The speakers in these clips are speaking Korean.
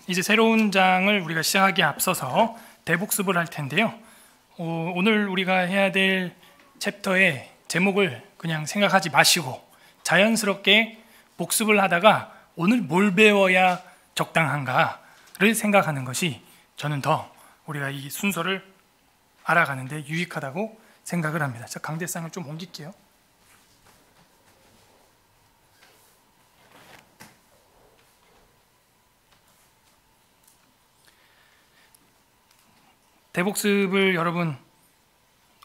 이제 새로운 장을 우리가 시작하기에 앞서서 대복습을 할 텐데요. 오늘 우리가 해야 될 챕터의 제목을 그냥 생각하지 마시고 자연스럽게 복습을 하다가 오늘 뭘 배워야 적당한가를 생각하는 것이 저는 더 우리가 이 순서를 알아가는데 유익하다고 생각을 합니다. 자, 강대상을 좀 옮길게요. 대복습을 여러분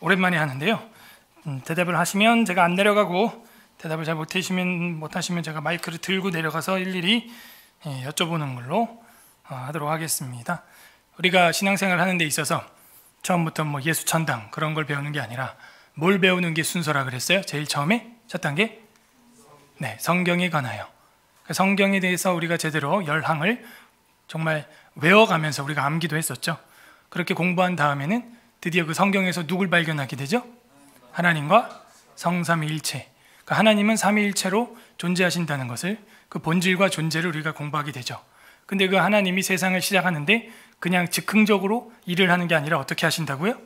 오랜만에 하는데요. 대답을 하시면 제가 안 내려가고 대답을 잘 못하시면 제가 마이크를 들고 내려가서 일일이 여쭤보는 걸로 하도록 하겠습니다. 우리가 신앙생활 하는 데 있어서 처음부터 뭐 예수 천당 그런 걸 배우는 게 아니라 뭘 배우는 게 순서라 그랬어요? 제일 처음에 첫 단계? 네, 성경에 관하여. 성경에 대해서 우리가 제대로 열항을 정말 외워가면서 우리가 암기도 했었죠. 그렇게 공부한 다음에는 드디어 그 성경에서 누굴 발견하게 되죠? 하나님과 성삼위일체. 그러니까 하나님은 삼위일체로 존재하신다는 것을, 그 본질과 존재를 우리가 공부하게 되죠. 근데 그 하나님이 세상을 시작하는데 그냥 즉흥적으로 일을 하는 게 아니라 어떻게 하신다고요?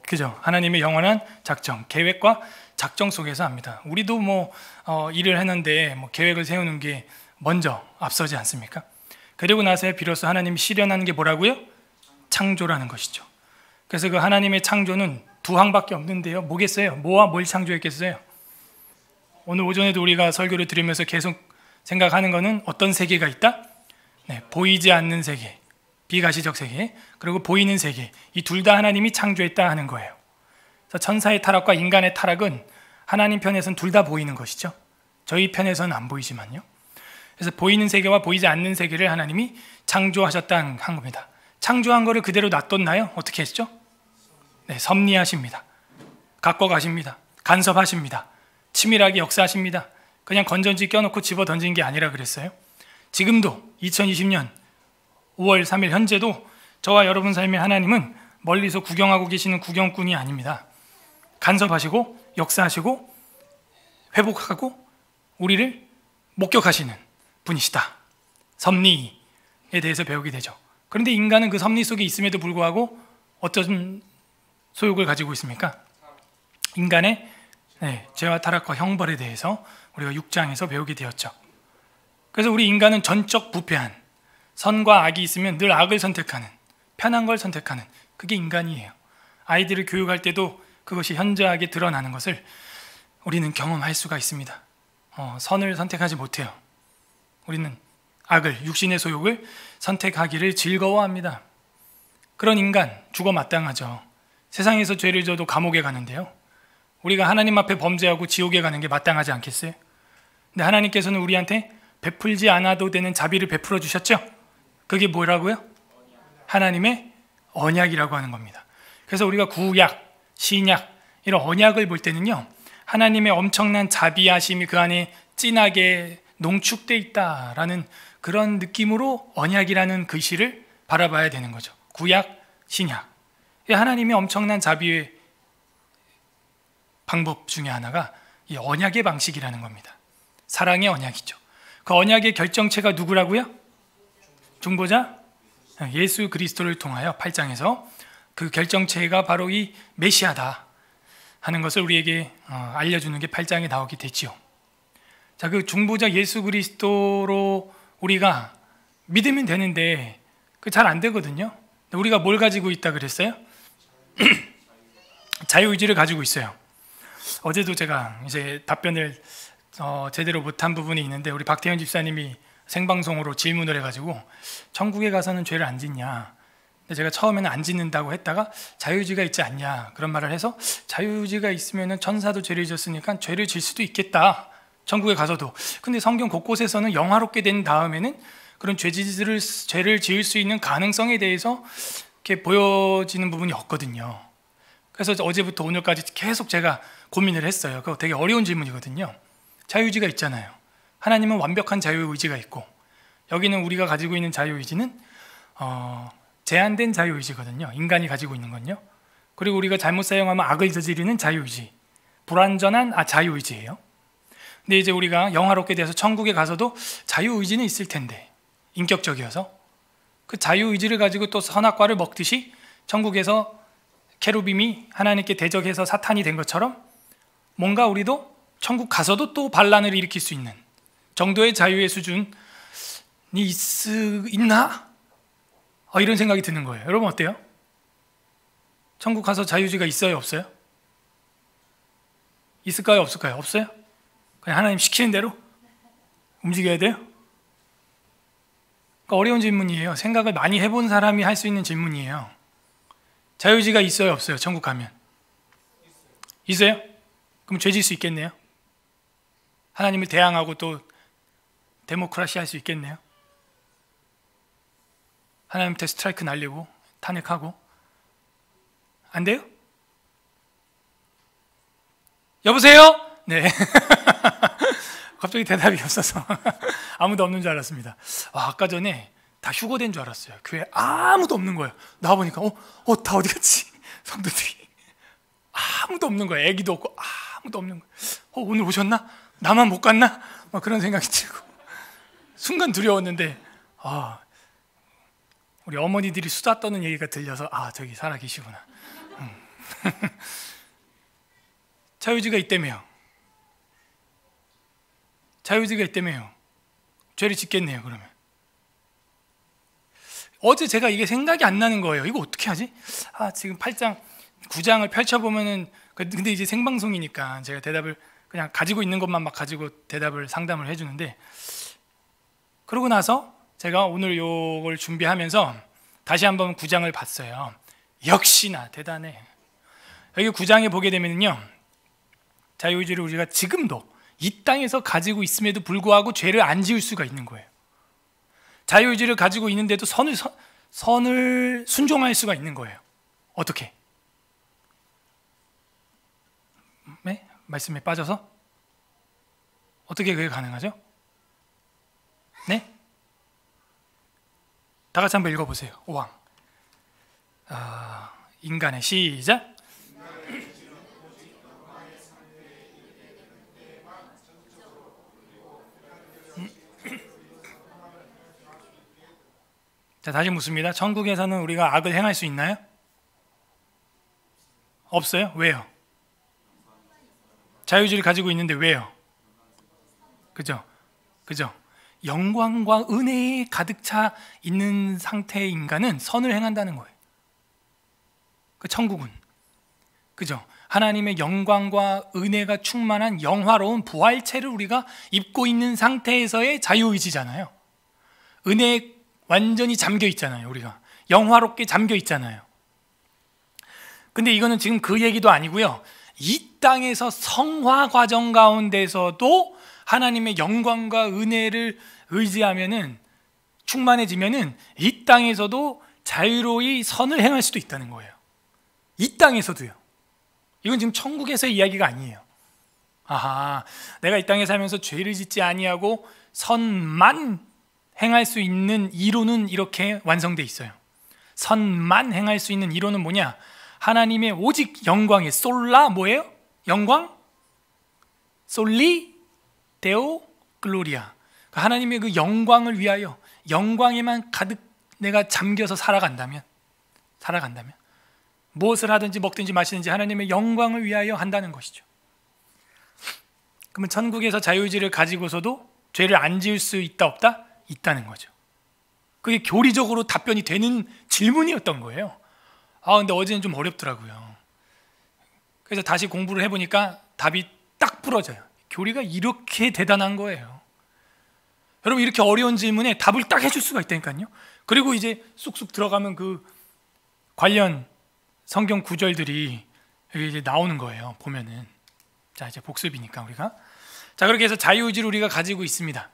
그죠? 하나님의 영원한 작정, 계획과 작정 속에서 합니다. 우리도 일을 하는데 계획을 세우는 게 먼저 앞서지 않습니까? 그리고 나서야 비로소 하나님이 실현하는 게 뭐라고요? 창조라는 것이죠. 그래서 그 하나님의 창조는 두 항밖에 없는데요. 뭐겠어요? 뭐와 뭘 창조했겠어요? 오늘 오전에도 우리가 설교를 들으면서 계속 생각하는 것은 어떤 세계가 있다? 네, 보이지 않는 세계, 비가시적 세계, 그리고 보이는 세계, 이 둘 다 하나님이 창조했다 하는 거예요. 그래서 천사의 타락과 인간의 타락은 하나님 편에서는 둘 다 보이는 것이죠. 저희 편에서는 안 보이지만요. 그래서 보이는 세계와 보이지 않는 세계를 하나님이 창조하셨다는 겁니다. 창조한 거를 그대로 놔뒀나요? 어떻게 했죠? 네, 섭리하십니다. 갖고 가십니다. 간섭하십니다. 치밀하게 역사하십니다. 그냥 건전지 껴놓고 집어 던진 게 아니라 그랬어요. 지금도 2020년 5월 3일 현재도 저와 여러분 삶의 하나님은 멀리서 구경하고 계시는 구경꾼이 아닙니다. 간섭하시고 역사하시고 회복하고 우리를 목격하시는 분이시다. 섭리에 대해서 배우게 되죠. 그런데 인간은 그 섭리 속에 있음에도 불구하고 어떤 소욕을 가지고 있습니까? 인간의 죄와 타락과 형벌에 대해서 우리가 6장에서 배우게 되었죠. 그래서 우리 인간은 전적 부패한, 선과 악이 있으면 늘 악을 선택하는, 편한 걸 선택하는, 그게 인간이에요. 아이들을 교육할 때도 그것이 현저하게 드러나는 것을 우리는 경험할 수가 있습니다. 선을 선택하지 못해요. 우리는 악을, 육신의 소욕을 선택하기를 즐거워합니다. 그런 인간 죽어 마땅하죠. 세상에서 죄를 져도 감옥에 가는데요, 우리가 하나님 앞에 범죄하고 지옥에 가는 게 마땅하지 않겠어요? 근데 하나님께서는 우리한테 베풀지 않아도 되는 자비를 베풀어 주셨죠? 그게 뭐라고요? 하나님의 언약이라고 하는 겁니다. 그래서 우리가 구약, 신약 이런 언약을 볼 때는요, 하나님의 엄청난 자비하심이 그 안에 진하게 농축되어 있다라는 그런 느낌으로 언약이라는 글씨를 바라봐야 되는 거죠. 구약, 신약. 하나님의 엄청난 자비의 방법 중에 하나가 이 언약의 방식이라는 겁니다. 사랑의 언약이죠. 그 언약의 결정체가 누구라고요? 중보자 예수 그리스도를 통하여 8장에서 그 결정체가 바로 이 메시아다 하는 것을 우리에게 알려주는 게 8장에 나오게 됐지요. 자, 그 중보자 예수 그리스도로 우리가 믿으면 되는데 그 잘 안 되거든요. 우리가 뭘 가지고 있다 그랬어요? 자유의지를 가지고 있어요. 어제도 제가 이제 답변을 제대로 못한 부분이 있는데, 우리 박태현 집사님이 생방송으로 질문을 해가지고 천국에 가서는 죄를 안 짓냐, 근데 제가 처음에는 안 짓는다고 했다가 자유의지가 있지 않냐 그런 말을 해서, 자유의지가 있으면 천사도 죄를 지었으니까 죄를 질 수도 있겠다, 천국에 가서도. 근데 성경 곳곳에서는 영화롭게 된 다음에는 그런 죄를 지을 수 있는 가능성에 대해서 이렇게 보여지는 부분이 없거든요. 그래서 어제부터 오늘까지 계속 제가 고민을 했어요. 그거 되게 어려운 질문이거든요. 자유의지가 있잖아요. 하나님은 완벽한 자유의지가 있고, 여기는 우리가 가지고 있는 자유의지는 제한된 자유의지거든요. 인간이 가지고 있는 건요. 그리고 우리가 잘못 사용하면 악을 저지르는 자유의지, 불완전한 자유의지예요. 근데 이제 우리가 영화롭게 돼서 천국에 가서도 자유의지는 있을 텐데, 인격적이어서 그 자유의지를 가지고 또 선악과를 먹듯이 천국에서 케루빔이 하나님께 대적해서 사탄이 된 것처럼 뭔가 우리도 천국 가서도 또 반란을 일으킬 수 있는 정도의 자유의 수준이 있나? 이런 생각이 드는 거예요. 여러분 어때요? 천국 가서 자유의지가 있어요? 없어요? 있을까요? 없을까요? 없어요? 그냥 하나님 시키는 대로 움직여야 돼요? 그러니까 어려운 질문이에요. 생각을 많이 해본 사람이 할 수 있는 질문이에요. 자유의지가 있어요? 없어요? 천국 가면? 있어요? 그럼 죄질 수 있겠네요? 하나님을 대항하고 또 데모크라시 할 수 있겠네요? 하나님한테 스트라이크 날리고 탄핵하고 안 돼요? 여보세요? 네. 갑자기 대답이 없어서 아무도 없는 줄 알았습니다. 아까 전에 다 휴거된 줄 알았어요. 교회 아무도 없는 거예요. 나와보니까 다 어디 갔지? 성도들이 아무도 없는 거예요. 애기도 없고 아무도 없는 거예요. 오늘 오셨나? 나만 못 갔나? 막 그런 생각이 들고 순간 두려웠는데 우리 어머니들이 수다 떠는 얘기가 들려서 저기 살아 계시구나. 자유의지가 있다며요. 자유의지가 있다며요. 죄를 짓겠네요. 그러면 어제 제가 이게 생각이 안 나는 거예요. 이거 어떻게 하지? 지금 8장 9장을 펼쳐보면은 근데 이제 생방송이니까 제가 대답을 그냥 가지고 있는 것만 막 가지고 대답을 상담을 해주는데, 그러고 나서 제가 오늘 요걸 준비하면서 다시 한번 9장을 봤어요. 역시나 대단해. 여기 9장에 보게 되면요, 자유의지를 우리가 지금도 이 땅에서 가지고 있음에도 불구하고 죄를 안 지을 수가 있는 거예요. 자유의지를 가지고 있는데도 선을 순종할 수가 있는 거예요. 어떻게? 네? 말씀에 빠져서? 어떻게 그게 가능하죠? 네? 다 같이 한번 읽어보세요. 5왕. 인간의 시작. 자, 다시 묻습니다. 천국에서는 우리가 악을 행할 수 있나요? 없어요? 왜요? 자유의지를 가지고 있는데 왜요? 그죠? 영광과 은혜에 가득 차 있는 상태의 인간은 선을 행한다는 거예요. 그 천국은, 그죠? 하나님의 영광과 은혜가 충만한 영화로운 부활체를 우리가 입고 있는 상태에서의 자유의지잖아요. 은혜에 완전히 잠겨 있잖아요. 우리가 영화롭게 잠겨 있잖아요. 근데 이거는 지금 그 얘기도 아니고요, 이 땅에서 성화 과정 가운데서도 하나님의 영광과 은혜를 의지하면은, 충만해지면은 이 땅에서도 자유로이 선을 행할 수도 있다는 거예요. 이 땅에서도요. 이건 지금 천국에서의 이야기가 아니에요. 내가 이 땅에 살면서 죄를 짓지 아니하고 선만 행할 수 있는 이론은 이렇게 완성돼 있어요. 선만 행할 수 있는 이론은 뭐냐? 하나님의 오직 영광의 솔라 뭐예요? 영광? 솔리 데오 글로리아. 하나님의 그 영광을 위하여, 영광에만 가득 내가 잠겨서 살아간다면 무엇을 하든지 먹든지 마시든지 하나님의 영광을 위하여 한다는 것이죠. 그러면 천국에서 자유의지를 가지고서도 죄를 안 지을 수 있다 없다? 있다는 거죠. 그게 교리적으로 답변이 되는 질문이었던 거예요. 근데 어제는 좀 어렵더라고요. 그래서 다시 공부를 해보니까 답이 딱 부러져요. 교리가 이렇게 대단한 거예요. 여러분, 이렇게 어려운 질문에 답을 딱 해줄 수가 있다니까요. 그리고 이제 쑥쑥 들어가면 그 관련 성경 구절들이 여기 이제 나오는 거예요. 보면은. 자, 이제 복습이니까 우리가. 자, 그렇게 해서 자유의지를 우리가 가지고 있습니다.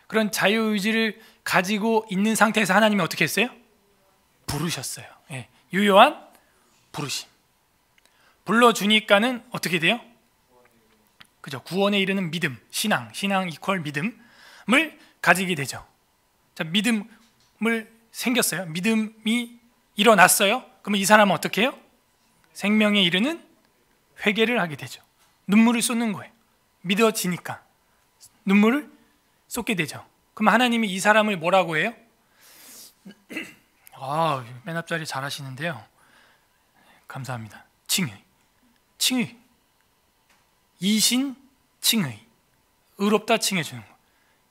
그런 자유의지를 가지고 있는 상태에서 하나님이 어떻게 했어요? 부르셨어요. 유효한 부르심. 불러주니까는 어떻게 돼요? 그죠? 구원에 이르는 믿음, 신앙 이퀄 믿음을 가지게 되죠. 자, 믿음을 생겼어요. 믿음이 일어났어요. 그러면 이 사람은 어떻게 해요? 생명에 이르는 회개를 하게 되죠. 눈물을 쏟는 거예요. 믿어지니까. 눈물을 쏟게 되죠. 그럼 하나님이 이 사람을 뭐라고 해요? 맨 앞자리 잘하시는데요. 감사합니다. 칭의. 이신 칭의. 의롭다 칭해주는 거.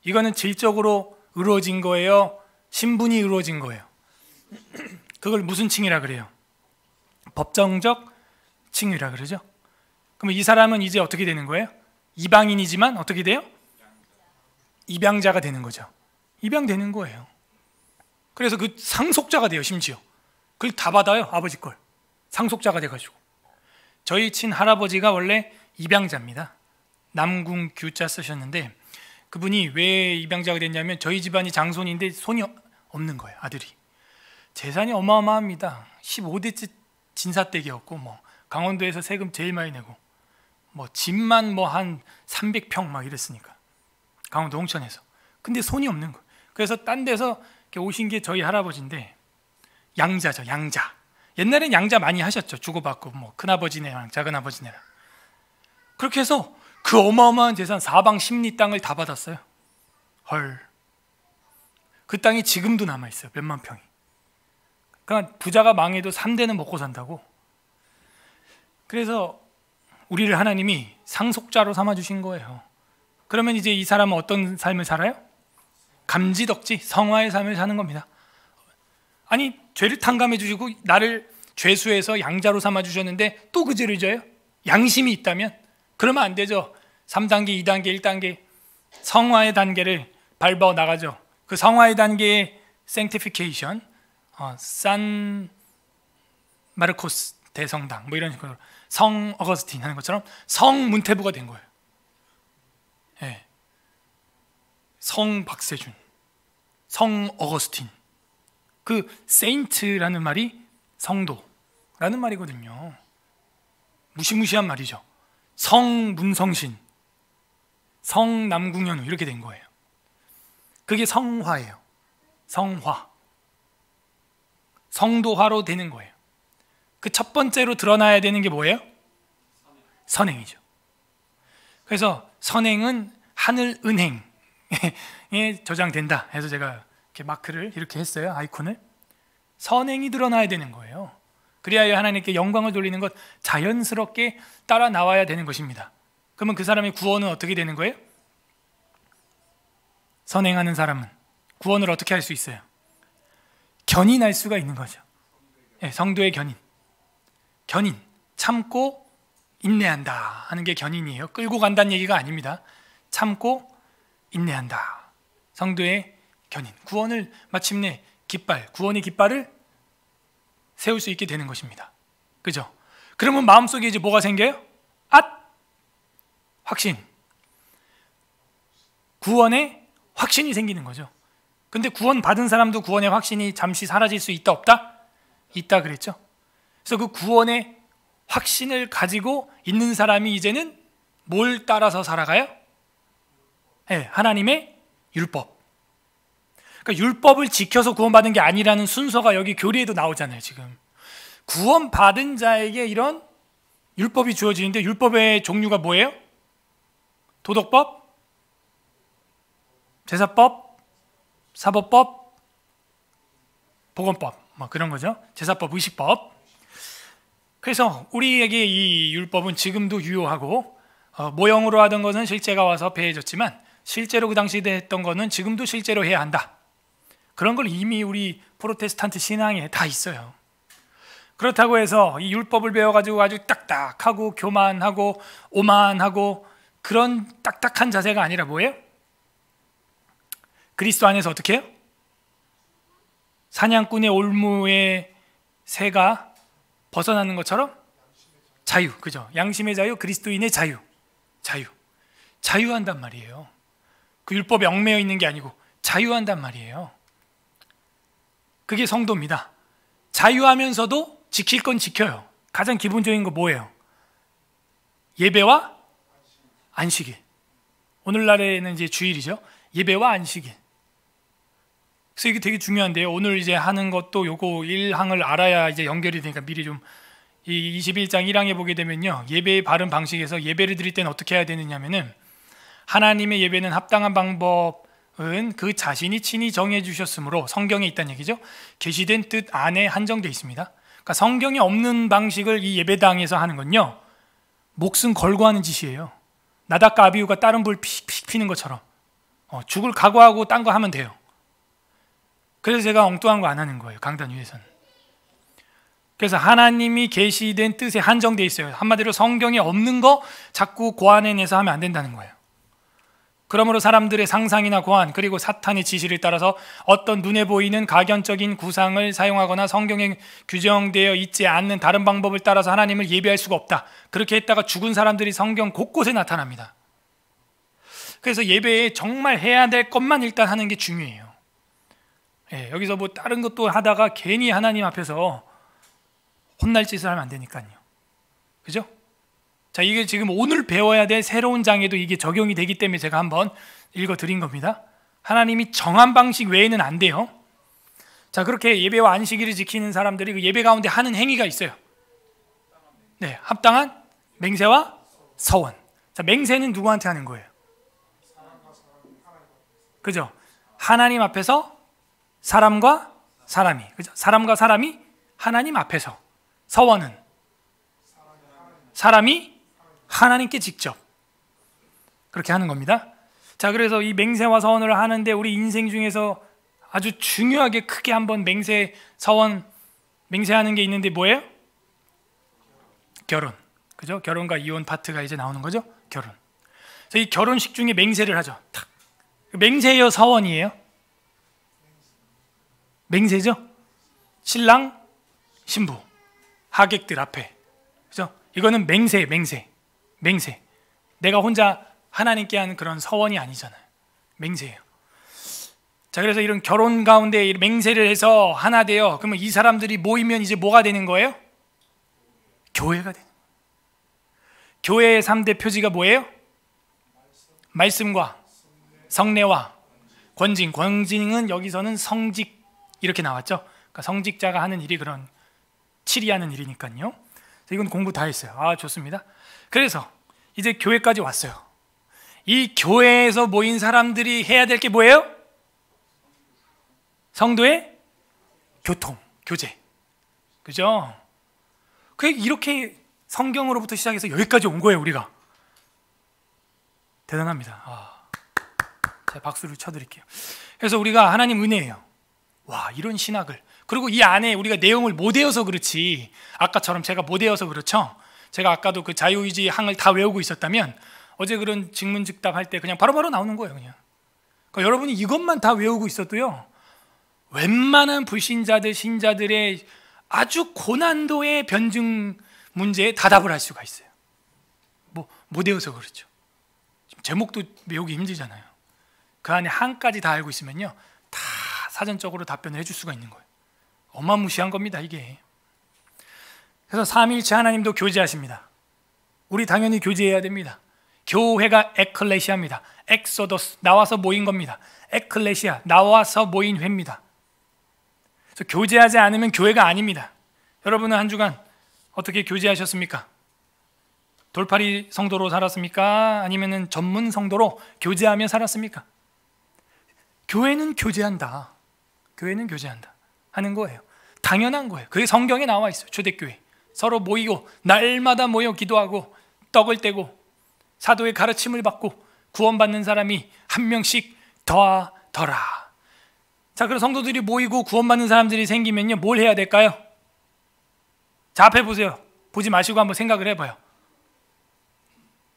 이거는 질적으로 이루어진 거예요? 신분이 이루어진 거예요? 그걸 무슨 칭의라 그래요? 법정적 칭의라 그러죠. 그럼 이 사람은 이제 어떻게 되는 거예요? 이방인이지만 어떻게 돼요? 입양자가 되는 거죠. 입양되는 거예요. 그래서 그 상속자가 돼요. 심지어 그걸 다 받아요. 아버지 걸. 상속자가 돼가지고. 저희 친할아버지가 원래 입양자입니다. 남궁 규자 쓰셨는데 그분이 왜 입양자가 됐냐면 저희 집안이 장손인데 손이 없는 거예요. 아들이. 재산이 어마어마합니다. 15대째 진사댁이었고 강원도에서 세금 제일 많이 내고 집만 한 300평 막 이랬으니까 강원도 홍천에서. 근데 손이 없는 거예요. 그래서 딴 데서 오신 게 저희 할아버지인데 양자죠. 양자. 옛날엔 양자 많이 하셨죠. 주고받고 큰아버지네랑 작은아버지네랑. 그렇게 해서 그 어마어마한 재산 사방 십리 땅을 다 받았어요. 헐. 그 땅이 지금도 남아있어요. 몇만 평이. 그러니까 부자가 망해도 3대는 먹고 산다고. 그래서 우리를 하나님이 상속자로 삼아주신 거예요. 그러면 이제 이 사람은 어떤 삶을 살아요? 감지덕지 성화의 삶을 사는 겁니다. 아니 죄를 탕감해 주시고 나를 죄수에서 양자로 삼아 주셨는데 또 그 죄를 져요? 양심이 있다면? 그러면 안 되죠. 3단계, 2단계, 1단계 성화의 단계를 밟아 나가죠. 그 성화의 단계의 sanctification, 산 마르코스 대성당 이런 식으로 성 어거스틴 하는 것처럼 성 문태부가 된 거예요. 네. 성 박세준, 성 어거스틴. 그 세인트라는 말이 성도라는 말이거든요. 무시무시한 말이죠. 성 문성신, 성 남궁현우 이렇게 된 거예요. 그게 성화예요. 성화. 성도화로 되는 거예요. 그 첫 번째로 드러나야 되는 게 뭐예요? 선행이죠. 그래서 선행은 하늘 은행에 저장된다 해서 제가 이렇게 마크를 이렇게 했어요. 아이콘을. 선행이 드러나야 되는 거예요. 그래야 하나님께 영광을 돌리는 것 자연스럽게 따라 나와야 되는 것입니다. 그러면 그 사람의 구원은 어떻게 되는 거예요? 선행하는 사람은 구원을 어떻게 할 수 있어요? 견인할 수가 있는 거죠. 네, 성도의 견인. 견인, 참고 인내한다 하는 게 견인이에요. 끌고 간다는 얘기가 아닙니다. 참고 인내한다. 성도의 견인. 구원을 마침내 구원의 깃발을 세울 수 있게 되는 것입니다. 그죠? 그러면 마음속에 이제 뭐가 생겨요? 확신. 구원의 확신이 생기는 거죠. 근데 구원 받은 사람도 구원의 확신이 잠시 사라질 수 있다 없다? 있다 그랬죠. 그래서 그 구원의 확신을 가지고 있는 사람이 이제는 뭘 따라서 살아가요? 네, 하나님의 율법. 그러니까 율법을 지켜서 구원받은 게 아니라는 순서가 여기 교리에도 나오잖아요. 지금 구원받은 자에게 이런 율법이 주어지는데 율법의 종류가 뭐예요? 도덕법, 제사법, 사법법, 보건법 그런 거죠. 제사법, 의식법. 그래서 우리에게 이 율법은 지금도 유효하고 모형으로 하던 것은 실제가 와서 배해졌지만 실제로 그 당시에 했던 것은 지금도 실제로 해야 한다. 그런 걸 이미 우리 프로테스탄트 신앙에 다 있어요. 그렇다고 해서 이 율법을 배워가지고 아주 딱딱하고 교만하고 오만하고 그런 딱딱한 자세가 아니라 뭐예요? 그리스도 안에서 어떻게 해요? 사냥꾼의 올무의 새가 벗어나는 것처럼 자유, 그죠? 양심의 자유, 그리스도인의 자유. 자유한단 말이에요. 그 율법에 얽매여 있는 게 아니고 자유한단 말이에요. 그게 성도입니다. 자유하면서도 지킬 건 지켜요. 가장 기본적인 거 뭐예요? 예배와 안식일. 오늘날에는 이제 주일이죠. 예배와 안식일. 그래서 이게 되게 중요한데요. 오늘 이제 하는 것도 요거 1항을 알아야 이제 연결이 되니까 미리 좀 이 21장 1항에 보게 되면요. 예배의 바른 방식에서 예배를 드릴 때는 어떻게 해야 되느냐면은 하나님의 예배는 합당한 방법은 그 자신이 친히 정해 주셨으므로 성경에 있다는 얘기죠. 계시된 뜻 안에 한정되어 있습니다. 그러니까 성경에 없는 방식을 이 예배당에서 하는 건요, 목숨 걸고 하는 짓이에요. 나답과 아비후가 다른 불 픽픽 피는 것처럼 죽을 각오하고 딴 거 하면 돼요. 그래서 제가 엉뚱한 거 안 하는 거예요, 강단 위에서는. 그래서 하나님이 계시된 뜻에 한정되어 있어요. 한마디로 성경에 없는 거 자꾸 고안해내서 하면 안 된다는 거예요. 그러므로 사람들의 상상이나 고안, 그리고 사탄의 지시를 따라서 어떤 눈에 보이는 가견적인 구상을 사용하거나 성경에 규정되어 있지 않는 다른 방법을 따라서 하나님을 예배할 수가 없다. 그렇게 했다가 죽은 사람들이 성경 곳곳에 나타납니다. 그래서 예배에 정말 해야 될 것만 일단 하는 게 중요해요. 여기서 뭐 다른 것도 하다가 괜히 하나님 앞에서 혼날 짓을 하면 안 되니까요. 그죠? 자, 이게 지금 오늘 배워야 될 새로운 장에도 이게 적용이 되기 때문에 제가 한번 읽어드린 겁니다. 하나님이 정한 방식 외에는 안 돼요. 자, 그렇게 예배와 안식일을 지키는 사람들이 그 예배 가운데 하는 행위가 있어요. 네, 합당한 맹세와 서원. 자, 맹세는 누구한테 하는 거예요? 그죠? 하나님 앞에서 사람과 사람이, 그죠? 사람과 사람이 하나님 앞에서. 서원은 사람이 하나님께 직접 그렇게 하는 겁니다. 자, 그래서 이 맹세와 서원을 하는데 우리 인생 중에서 아주 중요하게 크게 한번 맹세, 서원, 맹세하는 게 있는데 뭐예요? 결혼. 그죠? 결혼과 이혼 파트가 이제 나오는 거죠? 결혼. 그래서 이 결혼식 중에 맹세를 하죠. 탁. 맹세예요, 서원이에요? 맹세죠? 신랑, 신부, 하객들 앞에. 그죠? 이거는 맹세. 내가 혼자 하나님께 하는 그런 서원이 아니잖아요. 맹세예요. 자, 그래서 이런 결혼 가운데 맹세를 해서 하나 돼요. 그러면 이 사람들이 모이면 이제 뭐가 되는 거예요? 교회가 되는 거예요. 교회의 3대 표지가 뭐예요? 말씀과 성례와 권징. 권징은 여기서는 성직 이렇게 나왔죠. 그러니까 성직자가 하는 일이 그런 치리하는 일이니까요. 이건 공부 다 했어요. 아, 좋습니다. 그래서 이제 교회까지 왔어요. 이 교회에서 모인 사람들이 해야 될 게 뭐예요? 성도의 교통, 교제. 그죠? 이렇게 성경으로부터 시작해서 여기까지 온 거예요, 우리가. 대단합니다. 제가 박수를 쳐드릴게요. 그래서 우리가 하나님 은혜예요. 와, 이런 신학을. 그리고 이 안에 우리가 내용을 못 외워서 그렇지, 아까처럼 제가 못 외워서 그렇죠. 제가 아까도 그 자유의지 항을 다 외우고 있었다면 어제 그런 직문즉답 할 때 그냥 바로바로 나오는 거예요, 그냥. 그러니까 여러분이 이것만 다 외우고 있어도요, 웬만한 불신자들, 신자들의 아주 고난도의 변증 문제에 다답을 할 수가 있어요. 못 외워서 그렇죠. 제목도 외우기 힘들잖아요. 그 안에 항까지 다 알고 있으면요, 다 사전적으로 답변을 해줄 수가 있는 거예요. 어마무시한 겁니다, 이게. 그래서 삼위일체 하나님도 교제하십니다. 우리 당연히 교제해야 됩니다. 교회가 에클레시아입니다. 엑소더스, 나와서 모인 겁니다. 에클레시아, 나와서 모인 회입니다. 그래서 교제하지 않으면 교회가 아닙니다. 여러분은 한 주간 어떻게 교제하셨습니까? 돌팔이 성도로 살았습니까? 아니면 전문 성도로 교제하며 살았습니까? 교회는 교제한다. 교회는 교제한다 하는 거예요. 당연한 거예요. 그게 성경에 나와 있어요. 초대교회 서로 모이고 날마다 모여 기도하고 떡을 떼고 사도의 가르침을 받고 구원받는 사람이 한 명씩 더하더라. 자, 그럼 성도들이 모이고 구원받는 사람들이 생기면요, 뭘 해야 될까요? 자, 앞에 보세요. 보지 마시고 한번 생각을 해봐요.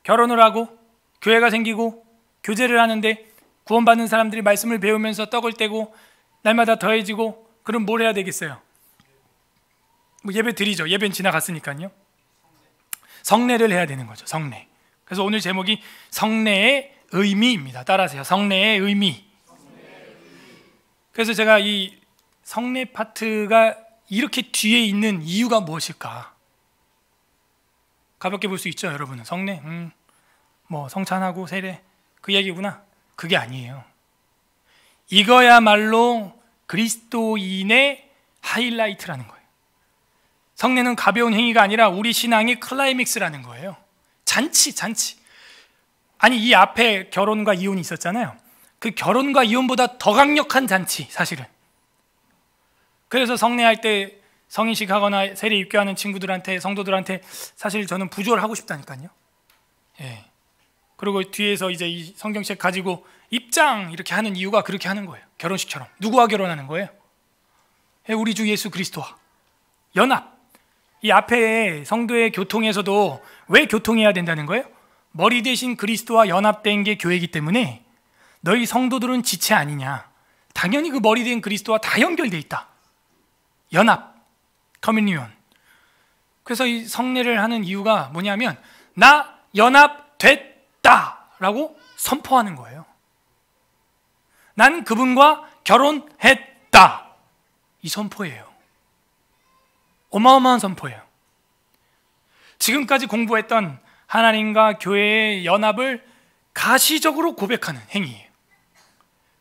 결혼을 하고 교회가 생기고 교제를 하는데 구원받는 사람들이 말씀을 배우면서 떡을 떼고 날마다 더해지고, 그럼 뭘 해야 되겠어요? 예배 드리죠. 예배는 지나갔으니까요. 성례를 해야 되는 거죠. 성례. 그래서 오늘 제목이 성례의 의미입니다. 따라하세요. 성례의 의미. 그래서 제가 이 성례 파트가 이렇게 뒤에 있는 이유가 무엇일까? 가볍게 볼 수 있죠, 여러분은. 성례, 뭐 성찬하고 세례, 그 얘기구나. 그게 아니에요. 이거야말로 그리스도인의 하이라이트라는 거예요. 성례는 가벼운 행위가 아니라 우리 신앙의 클라이맥스라는 거예요. 잔치. 아니, 이 앞에 결혼과 이혼이 있었잖아요. 그 결혼과 이혼보다 더 강력한 잔치, 사실은. 그래서 성례할 때 성인식 하거나 세례 입교하는 친구들한테, 성도들한테 사실 저는 부조를 하고 싶다니까요. 예. 그리고 뒤에서 이제 이 성경책 가지고 입장 이렇게 하는 이유가 그렇게 하는 거예요. 결혼식처럼. 누구와 결혼하는 거예요? 예, 우리 주 예수 그리스도와 연합. 이 앞에 성도의 교통에서도 왜 교통해야 된다는 거예요? 머리 대신 그리스도와 연합된 게 교회이기 때문에 너희 성도들은 지체 아니냐. 당연히 그 머리 된 그리스도와 다 연결돼 있다. 연합, 커뮤니온. 그래서 이 성례를 하는 이유가 뭐냐면 나 연합됐다라고 선포하는 거예요. 난 그분과 결혼했다. 이 선포예요. 어마어마한 선포예요. 지금까지 공부했던 하나님과 교회의 연합을 가시적으로 고백하는 행위예요.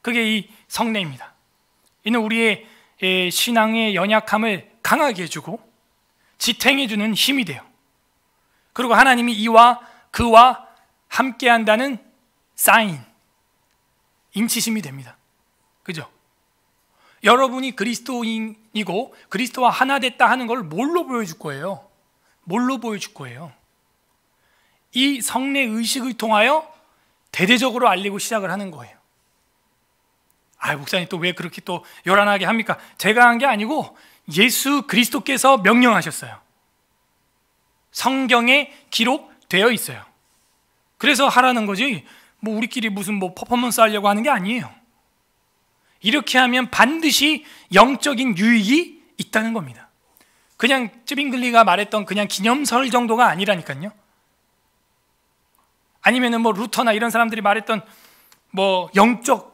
그게 이 성례입니다. 이는 우리의 신앙의 연약함을 강하게 해주고 지탱해주는 힘이 돼요. 그리고 하나님이 이와 그와 함께한다는 사인, 인치심이 됩니다. 그죠? 여러분이 그리스도인이고 그리스도와 하나 됐다 하는 걸 뭘로 보여줄 거예요? 뭘로 보여줄 거예요? 이 성례 의식을 통하여 대대적으로 알리고 시작을 하는 거예요. 아, 목사님 또 왜 그렇게 또 요란하게 합니까? 제가 한 게 아니고 예수 그리스도께서 명령하셨어요. 성경에 기록되어 있어요. 그래서 하라는 거지, 뭐 우리끼리 무슨 뭐 퍼포먼스 하려고 하는 게 아니에요. 이렇게 하면 반드시 영적인 유익이 있다는 겁니다. 그냥 쯔빙글리가 말했던 그냥 기념설 정도가 아니라니까요. 아니면은 뭐 루터나 이런 사람들이 말했던 뭐 영적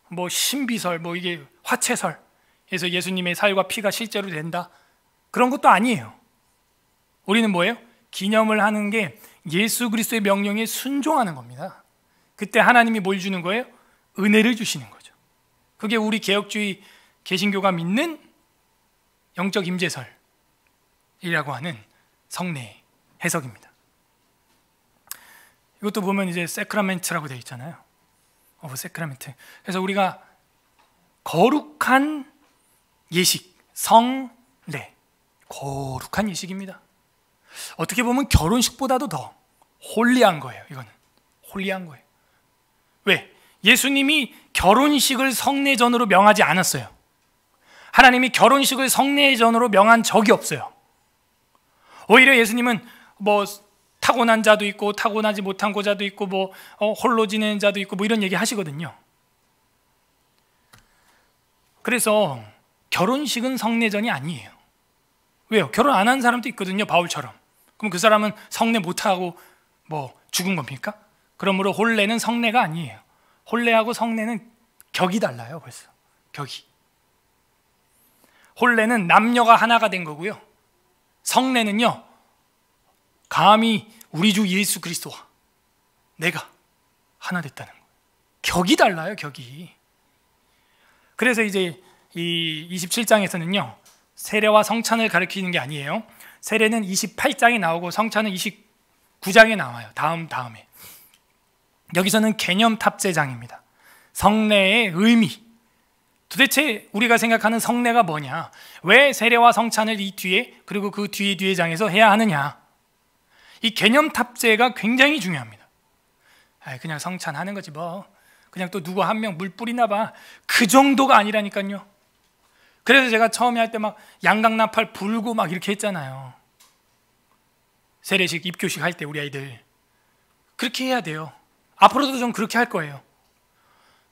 뭐 신비설, 뭐 이게 화채설, 그래서 예수님의 살과 피가 실제로 된다, 그런 것도 아니에요. 우리는 뭐예요? 기념을 하는 게 예수 그리스도의 명령에 순종하는 겁니다. 그때 하나님이 뭘 주는 거예요? 은혜를 주시는 거죠. 그게 우리 개혁주의 개신교가 믿는 영적 임재설이라고 하는 성례 해석입니다. 이것도 보면 이제 세크라멘트라고 되어 있잖아요. 세크라멘트. 그래서 우리가 거룩한 예식, 성례, 거룩한 예식입니다. 어떻게 보면 결혼식보다도 더 홀리한 거예요. 이거는 홀리한 거예요. 왜? 예수님이 결혼식을 성례전으로 명하지 않았어요. 하나님이 결혼식을 성례전으로 명한 적이 없어요. 오히려 예수님은 뭐 타고난 자도 있고 타고나지 못한 고자도 있고 뭐 홀로 지내는 자도 있고 뭐 이런 얘기 하시거든요. 그래서 결혼식은 성례전이 아니에요. 왜요? 결혼 안 한 사람도 있거든요, 바울처럼. 그럼 그 사람은 성례 못하고 뭐 죽은 겁니까? 그러므로 혼례는 성례가 아니에요. 혼례하고 성례는 격이 달라요. 벌써 격이. 혼례는 남녀가 하나가 된 거고요, 성례는요 감히 우리 주 예수 그리스도와 내가 하나 됐다는 거예요. 격이 달라요, 격이. 그래서 이제 이 27장에서는요 세례와 성찬을 가리키는 게 아니에요. 세례는 28장에 나오고 성찬은 29장에 나와요. 다음에. 여기서는 개념 탑재장입니다. 성례의 의미. 도대체 우리가 생각하는 성례가 뭐냐? 왜 세례와 성찬을 이 뒤에, 그리고 그 뒤에 장에서 해야 하느냐? 이 개념 탑재가 굉장히 중요합니다. 그냥 성찬하는 거지 뭐, 그냥 또 누구 한 명 물 뿌리나 봐, 그 정도가 아니라니까요. 그래서 제가 처음에 할 때 막 양강나팔 불고 막 이렇게 했잖아요. 세례식, 입교식 할 때 우리 아이들 그렇게 해야 돼요. 앞으로도 좀 그렇게 할 거예요.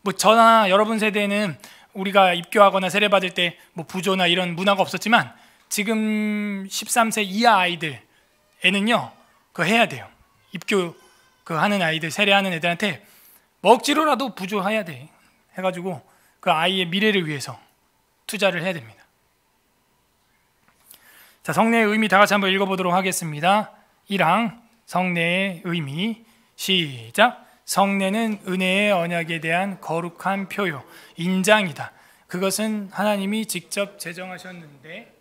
뭐 저나 여러분 세대에는 우리가 입교하거나 세례 받을 때 뭐 부조나 이런 문화가 없었지만 지금 13세 이하 아이들에는요 그거 해야 돼요. 입교 그 하는 아이들, 세례하는 애들한테 억지로라도 부조해야 돼 해가지고 그 아이의 미래를 위해서 투자를 해야 됩니다. 자, 성례의 의미 다 같이 한번 읽어보도록 하겠습니다. 1항 성례의 의미. 시작. 성례는 은혜의 언약에 대한 거룩한 표요, 인장이다. 그것은 하나님이 직접 제정하셨는데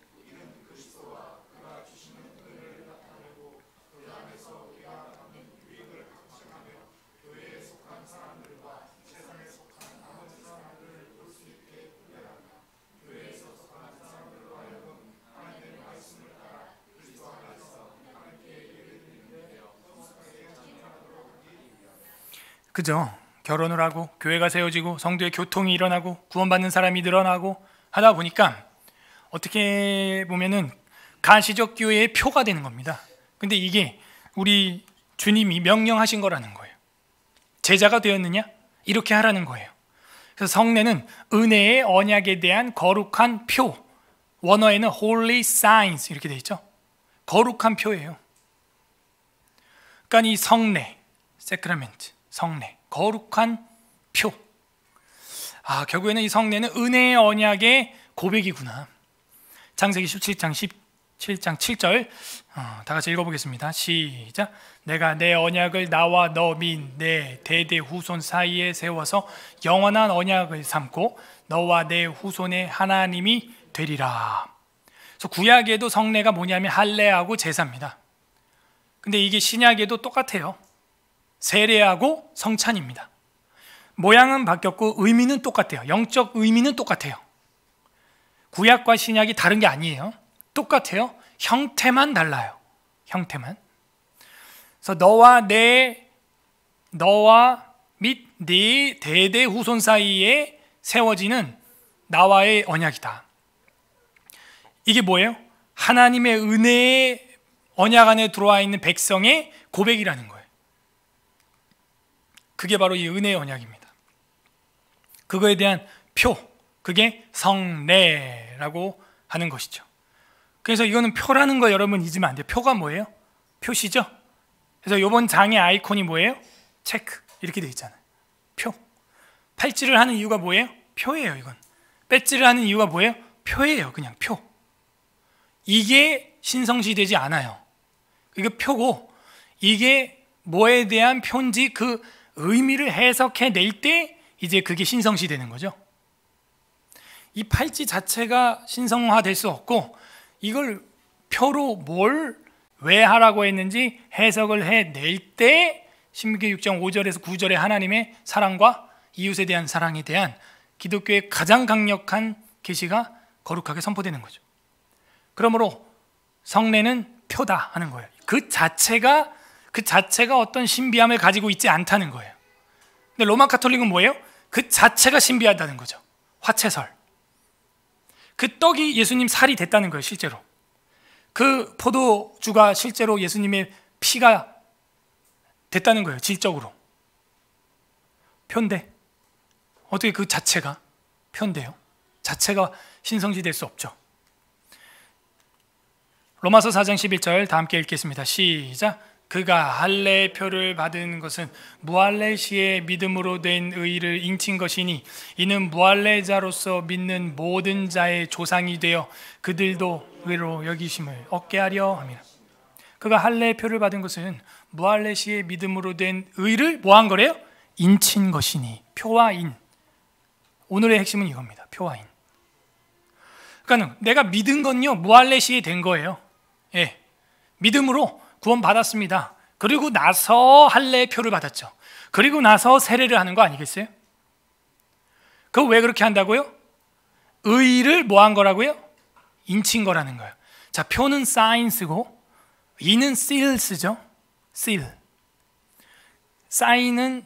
그죠? 결혼을 하고 교회가 세워지고 성도의 교통이 일어나고 구원받는 사람이 늘어나고 하다 보니까 어떻게 보면은 가시적 교회의 표가 되는 겁니다. 근데 이게 우리 주님이 명령하신 거라는 거예요. 제자가 되었느냐? 이렇게 하라는 거예요. 그래서 성례는 은혜의 언약에 대한 거룩한 표, 원어에는 holy signs 이렇게 돼 있죠. 거룩한 표예요. 그러니까 이 성례, 세크라멘트, 성례, 거룩한 표. 결국에는 이 성례는 은혜의 언약의 고백이구나. 창세기 17장 7절 다 같이 읽어보겠습니다. 시작. 내가 내 언약을 나와 너 및 내 대대 후손 사이에 세워서 영원한 언약을 삼고 너와 내 후손의 하나님이 되리라. 그래서 구약에도 성례가 뭐냐면 할례하고 제사입니다. 근데 이게 신약에도 똑같아요. 세례하고 성찬입니다. 모양은 바뀌었고 의미는 똑같아요. 영적 의미는 똑같아요. 구약과 신약이 다른 게 아니에요. 똑같아요. 형태만 달라요. 형태만. 그래서 너와 및 네 대대 후손 사이에 세워지는 나와의 언약이다. 이게 뭐예요? 하나님의 은혜의 언약 안에 들어와 있는 백성의 고백이라는 거예요. 그게 바로 이 은혜의 언약입니다. 그거에 대한 표, 그게 성례라고 하는 것이죠. 그래서 이거는 표라는 거 여러분 잊으면 안 돼요. 표가 뭐예요? 표시죠? 그래서 이번 장의 아이콘이 뭐예요? 체크 이렇게 돼 있잖아요. 표. 팔찌를 하는 이유가 뭐예요? 표예요. 이건. 배지를 하는 이유가 뭐예요? 표예요. 그냥 표. 이게 신성시되지 않아요. 이게 표고 이게 뭐에 대한 표인지 그 의미를 해석해낼 때 이제 그게 신성시되는 거죠. 이 팔찌 자체가 신성화될 수 없고 이걸 표로 왜 하라고 했는지 해석을 해낼 때 신명기 6장 5절에서 9절의 하나님의 사랑과 이웃에 대한 사랑에 대한 기독교의 가장 강력한 계시가 거룩하게 선포되는 거죠. 그러므로 성례는 표다 하는 거예요. 그 자체가 어떤 신비함을 가지고 있지 않다는 거예요. 근데 로마 가톨릭은 뭐예요? 그 자체가 신비하다는 거죠. 화채설. 그 떡이 예수님 살이 됐다는 거예요. 실제로. 그 포도주가 실제로 예수님의 피가 됐다는 거예요. 질적으로. 표인데 어떻게 그 자체가 표인데요? 자체가 신성시될 수 없죠. 로마서 4장 11절 다 함께 읽겠습니다. 시작. 그가 할례의 표를 받은 것은 무할례시의 믿음으로 된 의를 인친 것이니 이는 무할례자로서 믿는 모든 자의 조상이 되어 그들도 의로 여기심을 얻게 하려 함이라. 그가 할례의 표를 받은 것은 무할례시의 믿음으로 된 의를 뭐한 거래요? 인친 것이니. 표와 인. 오늘의 핵심은 이겁니다. 표와 인. 그러니까 내가 믿은 건요 무할례시에 된 거예요. 예, 믿음으로 구원받았습니다. 그리고 나서 할례의 표를 받았죠. 그리고 나서 세례를 하는 거 아니겠어요? 그거 왜 그렇게 한다고요? 의를 뭐 한 거라고요? 인친 거라는 거예요. 자, 표는 사인스고 이는 seals죠. seal. 사인은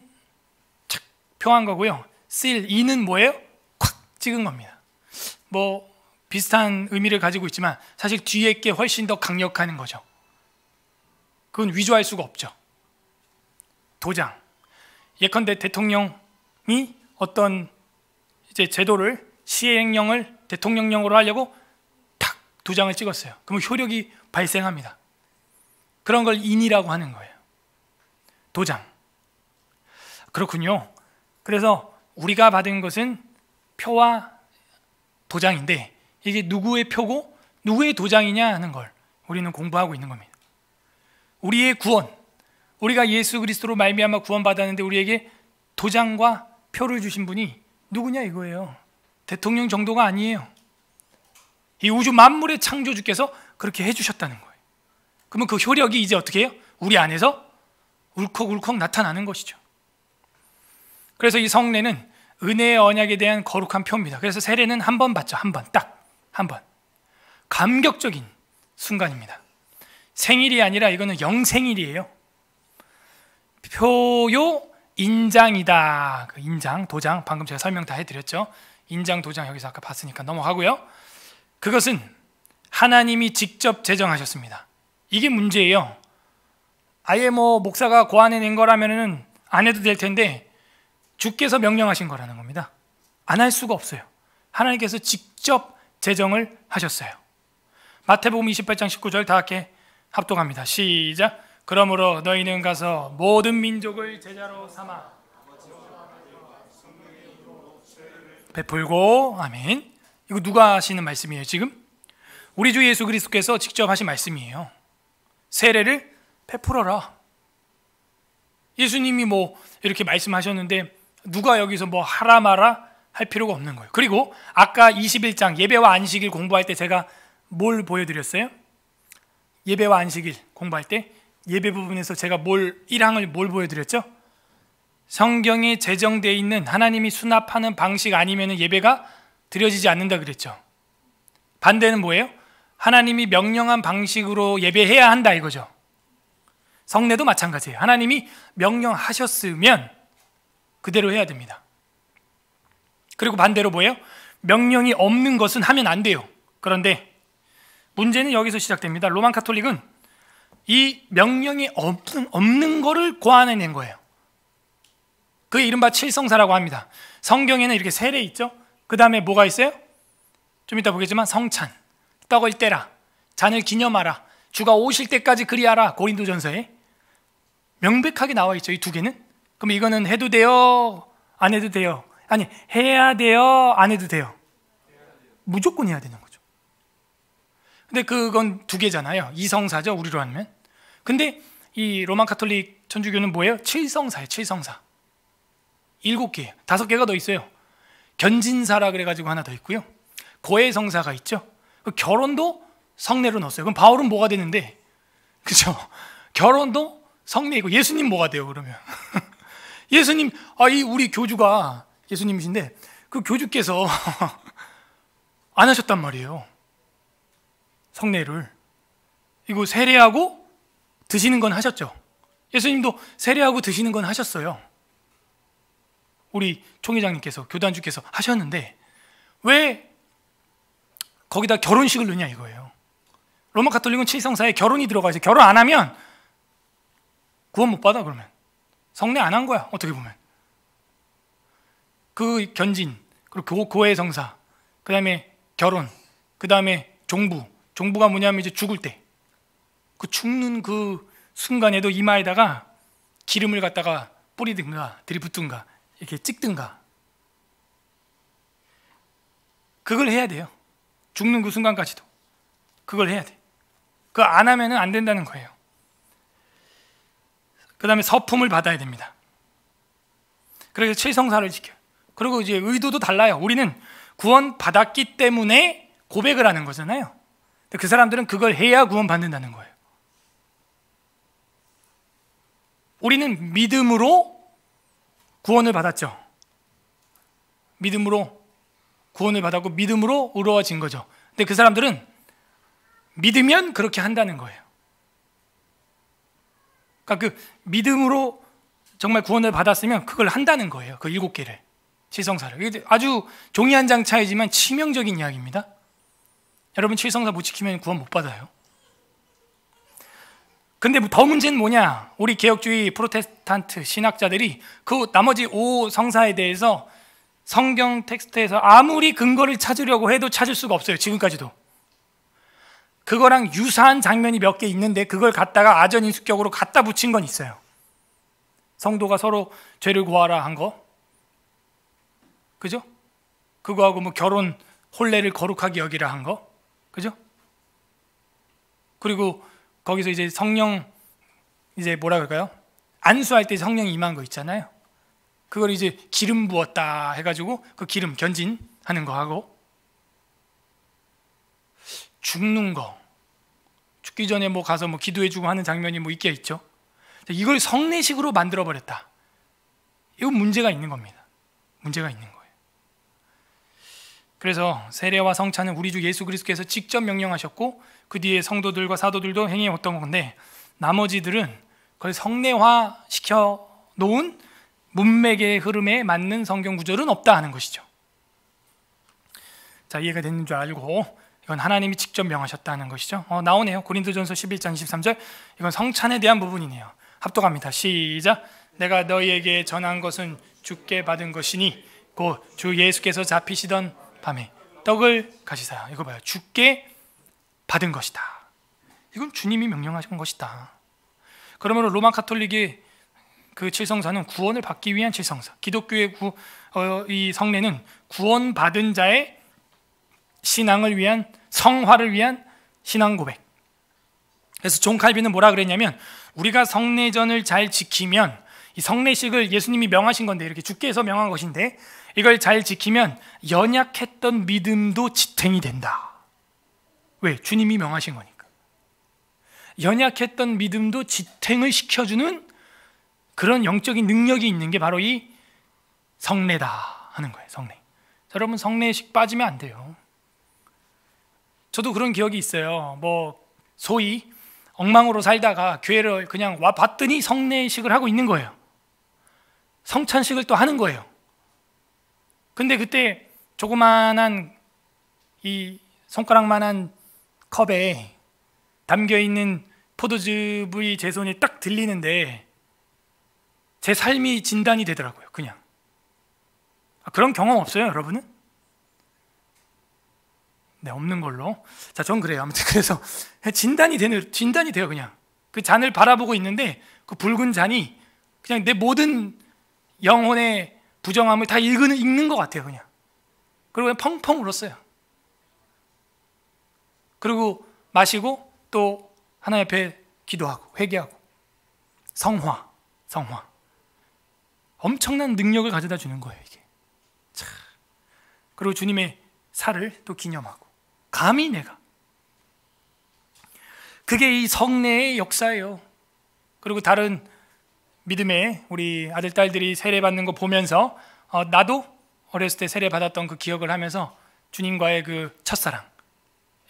착 표한 거고요. seal, 이는 뭐예요? 콱 찍은 겁니다. 뭐 비슷한 의미를 가지고 있지만 사실 뒤에 게 훨씬 더 강력한 거죠. 그건 위조할 수가 없죠. 도장. 예컨대 대통령이 어떤 이제 제도를 시행령을 대통령령으로 하려고 탁 도장을 찍었어요. 그러면 효력이 발생합니다. 그런 걸 인이라고 하는 거예요. 도장. 그렇군요. 그래서 우리가 받은 것은 표와 도장인데 이게 누구의 표고 누구의 도장이냐 하는 걸 우리는 공부하고 있는 겁니다. 우리의 구원, 우리가 예수 그리스도로 말미암아 구원받았는데 우리에게 도장과 표를 주신 분이 누구냐 이거예요. 대통령 정도가 아니에요. 이 우주 만물의 창조주께서 그렇게 해주셨다는 거예요. 그러면 그 효력이 이제 어떻게 해요? 우리 안에서 울컥울컥 나타나는 것이죠. 그래서 이 성례는 은혜의 언약에 대한 거룩한 표입니다. 그래서 세례는 한 번 받죠. 한 번, 딱 한 번. 감격적인 순간입니다. 생일이 아니라 이거는 영생일이에요. 표요 인장이다. 그 인장, 도장, 방금 제가 설명 다 해드렸죠. 인장, 도장 여기서 아까 봤으니까 넘어가고요. 그것은 하나님이 직접 제정하셨습니다. 이게 문제예요. 아예 뭐 목사가 고안해낸 거라면은 안 해도 될 텐데 주께서 명령하신 거라는 겁니다. 안 할 수가 없어요. 하나님께서 직접 제정을 하셨어요. 마태복음 28장 19절 다 함께 합독합니다. 시작. 그러므로 너희는 가서 모든 민족을 제자로 삼아 베풀고. 아멘. 이거 누가 하시는 말씀이에요 지금? 우리 주 예수 그리스도께서 직접 하신 말씀이에요. 세례를 베풀어라. 예수님이 뭐 이렇게 말씀하셨는데 누가 여기서 뭐 하라 마라 할 필요가 없는 거예요. 그리고 아까 21장 예배와 안식일 공부할 때 제가 뭘 보여드렸어요? 예배와 안식일 공부할 때 예배 부분에서 제가 1항을 뭘 보여드렸죠? 성경에 제정되어 있는 하나님이 수납하는 방식 아니면 예배가 드려지지 않는다 그랬죠. 반대는 뭐예요? 하나님이 명령한 방식으로 예배해야 한다 이거죠. 성례도 마찬가지예요. 하나님이 명령하셨으면 그대로 해야 됩니다. 그리고 반대로 뭐예요? 명령이 없는 것은 하면 안 돼요. 그런데 문제는 여기서 시작됩니다. 로만 가톨릭은 이 명령이 없는 거를 고안해낸 거예요. 그게 이른바 칠성사라고 합니다. 성경에는 이렇게 세례 있죠? 그 다음에 뭐가 있어요? 좀 이따 보겠지만 성찬, 떡을 떼라, 잔을 기념하라, 주가 오실 때까지 그리하라. 고린도전서에 명백하게 나와 있죠. 이 두 개는. 그럼 이거는 해도 돼요? 안 해도 돼요? 아니, 해야 돼요? 안 해도 돼요? 무조건 해야 되는 거죠. 근데 그건 두 개잖아요. 이성사죠, 우리로 하면. 근데 이 로만 가톨릭 천주교는 뭐예요? 칠성사예요. 칠성사 7개예요. 5개가 더 있어요. 견진사라 그래가지고 하나 더 있고요. 고해성사가 있죠. 결혼도 성례로 넣었어요. 그럼 바울은 뭐가 되는데? 그죠? 결혼도 성례이고 예수님 뭐가 돼요 그러면? 예수님, 이 우리 교주가 예수님이신데 그 교주께서 안 하셨단 말이에요. 성례를. 이거 세례하고 드시는 건 하셨죠. 예수님도 세례하고 드시는 건 하셨어요. 우리 총회장님께서, 교단주께서 하셨는데 왜 거기다 결혼식을 넣냐 이거예요. 로마 가톨릭은 칠성사에 결혼이 들어가 있어요. 결혼 안 하면 구원 못 받아. 그러면 성례 안 한 거야. 어떻게 보면 그 견진, 그리고 고해 성사, 그 다음에 결혼, 그 다음에 종부가 뭐냐면 이제 죽을 때 그 죽는 그 순간에도 이마에다가 기름을 갖다가 뿌리든가 들이붓든가 이렇게 찍든가 그걸 해야 돼요. 죽는 그 순간까지도 그걸 해야 돼. 그거 안 하면 안 된다는 거예요. 그 다음에 서품을 받아야 됩니다. 그래서 칠성사를 지켜요. 그리고 이제 의도도 달라요. 우리는 구원 받았기 때문에 고백을 하는 거잖아요. 근데 그 사람들은 그걸 해야 구원 받는다는 거예요. 우리는 믿음으로 구원을 받았죠. 믿음으로 구원을 받았고 믿음으로 의로워진 거죠. 근데 그 사람들은 믿으면 그렇게 한다는 거예요. 그러니까 그 믿음으로 정말 구원을 받았으면 그걸 한다는 거예요. 그 7개를, 칠성사를. 이게 아주 종이 한 장 차이지만 치명적인 이야기입니다. 여러분 칠성사 못 지키면 구원 못 받아요. 근데 더 문제는 뭐냐? 우리 개혁주의 프로테스탄트 신학자들이 그 나머지 5성사에 대해서 성경 텍스트에서 아무리 근거를 찾으려고 해도 찾을 수가 없어요. 지금까지도. 그거랑 유사한 장면이 몇 개 있는데 그걸 갖다가 아전인수격으로 갖다 붙인 건 있어요. 성도가 서로 죄를 고하라 한 거, 그죠? 그거하고 뭐 결혼 혼례를 거룩하게 여기라 한 거, 그죠? 그리고 거기서 이제 성령 이제 뭐라 그럴까요? 안수할 때 성령이 임한 거 있잖아요. 그걸 이제 기름 부었다 해가지고 그 기름 견진하는 거 하고, 죽는 거, 죽기 전에 뭐 가서 뭐 기도해주고 하는 장면이 뭐 있게 있죠. 이걸 성례식으로 만들어 버렸다. 이건 문제가 있는 겁니다. 문제가 있는 거예요. 그래서 세례와 성찬은 우리 주 예수 그리스도께서 직접 명령하셨고 그 뒤에 성도들과 사도들도 행해왔던 건데 나머지들은 그걸 성례화 시켜 놓은 문맥의 흐름에 맞는 성경 구절은 없다 하는 것이죠. 자, 이해가 됐는 줄 알고 이건 하나님이 직접 명하셨다는 것이죠. 나오네요. 고린도전서 11장 23절. 이건 성찬에 대한 부분이네요. 합독합니다. 시작. 내가 너희에게 전한 것은 주께 받은 것이니 곧 주 예수께서 잡히시던 밤에 떡을 가지사. 이거 봐요. 주께 받은 것이다. 이건 주님이 명령하신 것이다. 그러므로 로마 카톨릭의 그 칠성사는 구원을 받기 위한 칠성사, 기독교의 이 성례는 구원받은 자의 신앙을 위한, 성화를 위한 신앙 고백. 그래서 존 칼빈은 뭐라 그랬냐면, 우리가 성례전을 잘 지키면, 이 성례식을 예수님이 명하신 건데, 이렇게 주께서 명한 것인데, 이걸 잘 지키면 연약했던 믿음도 지탱이 된다. 왜? 주님이 명하신 거니까. 연약했던 믿음도 지탱을 시켜주는 그런 영적인 능력이 있는 게 바로 이 성례다 하는 거예요. 성례. 자, 여러분, 성례식 빠지면 안 돼요. 저도 그런 기억이 있어요. 소위 엉망으로 살다가 교회를 그냥 와 봤더니 성례식을 하고 있는 거예요. 성찬식을 또 하는 거예요. 근데 그때 조그만한 이 손가락만한 컵에 담겨있는 포도즙이 제 손에 딱 들리는데 제 삶이 진단이 되더라고요. 그냥. 그런 경험 없어요, 여러분은? 네, 없는 걸로. 자, 전 그래요. 아무튼 그래서 진단이 돼요, 그냥. 그 잔을 바라보고 있는데 그 붉은 잔이 그냥 내 모든 영혼의 부정함을 다 읽는 것 같아요, 그냥. 그리고 그냥 펑펑 울었어요. 그리고 마시고 또 하나님 앞에 기도하고 회개하고 성화. 엄청난 능력을 가져다 주는 거예요, 이게. 참. 그리고 주님의 살을 또 기념하고. 감히 내가. 그게 이 성례의 역사예요. 그리고 다른 믿음의 우리 아들, 딸들이 세례 받는 거 보면서 나도 어렸을 때 세례 받았던 그 기억을 하면서 주님과의 그 첫사랑,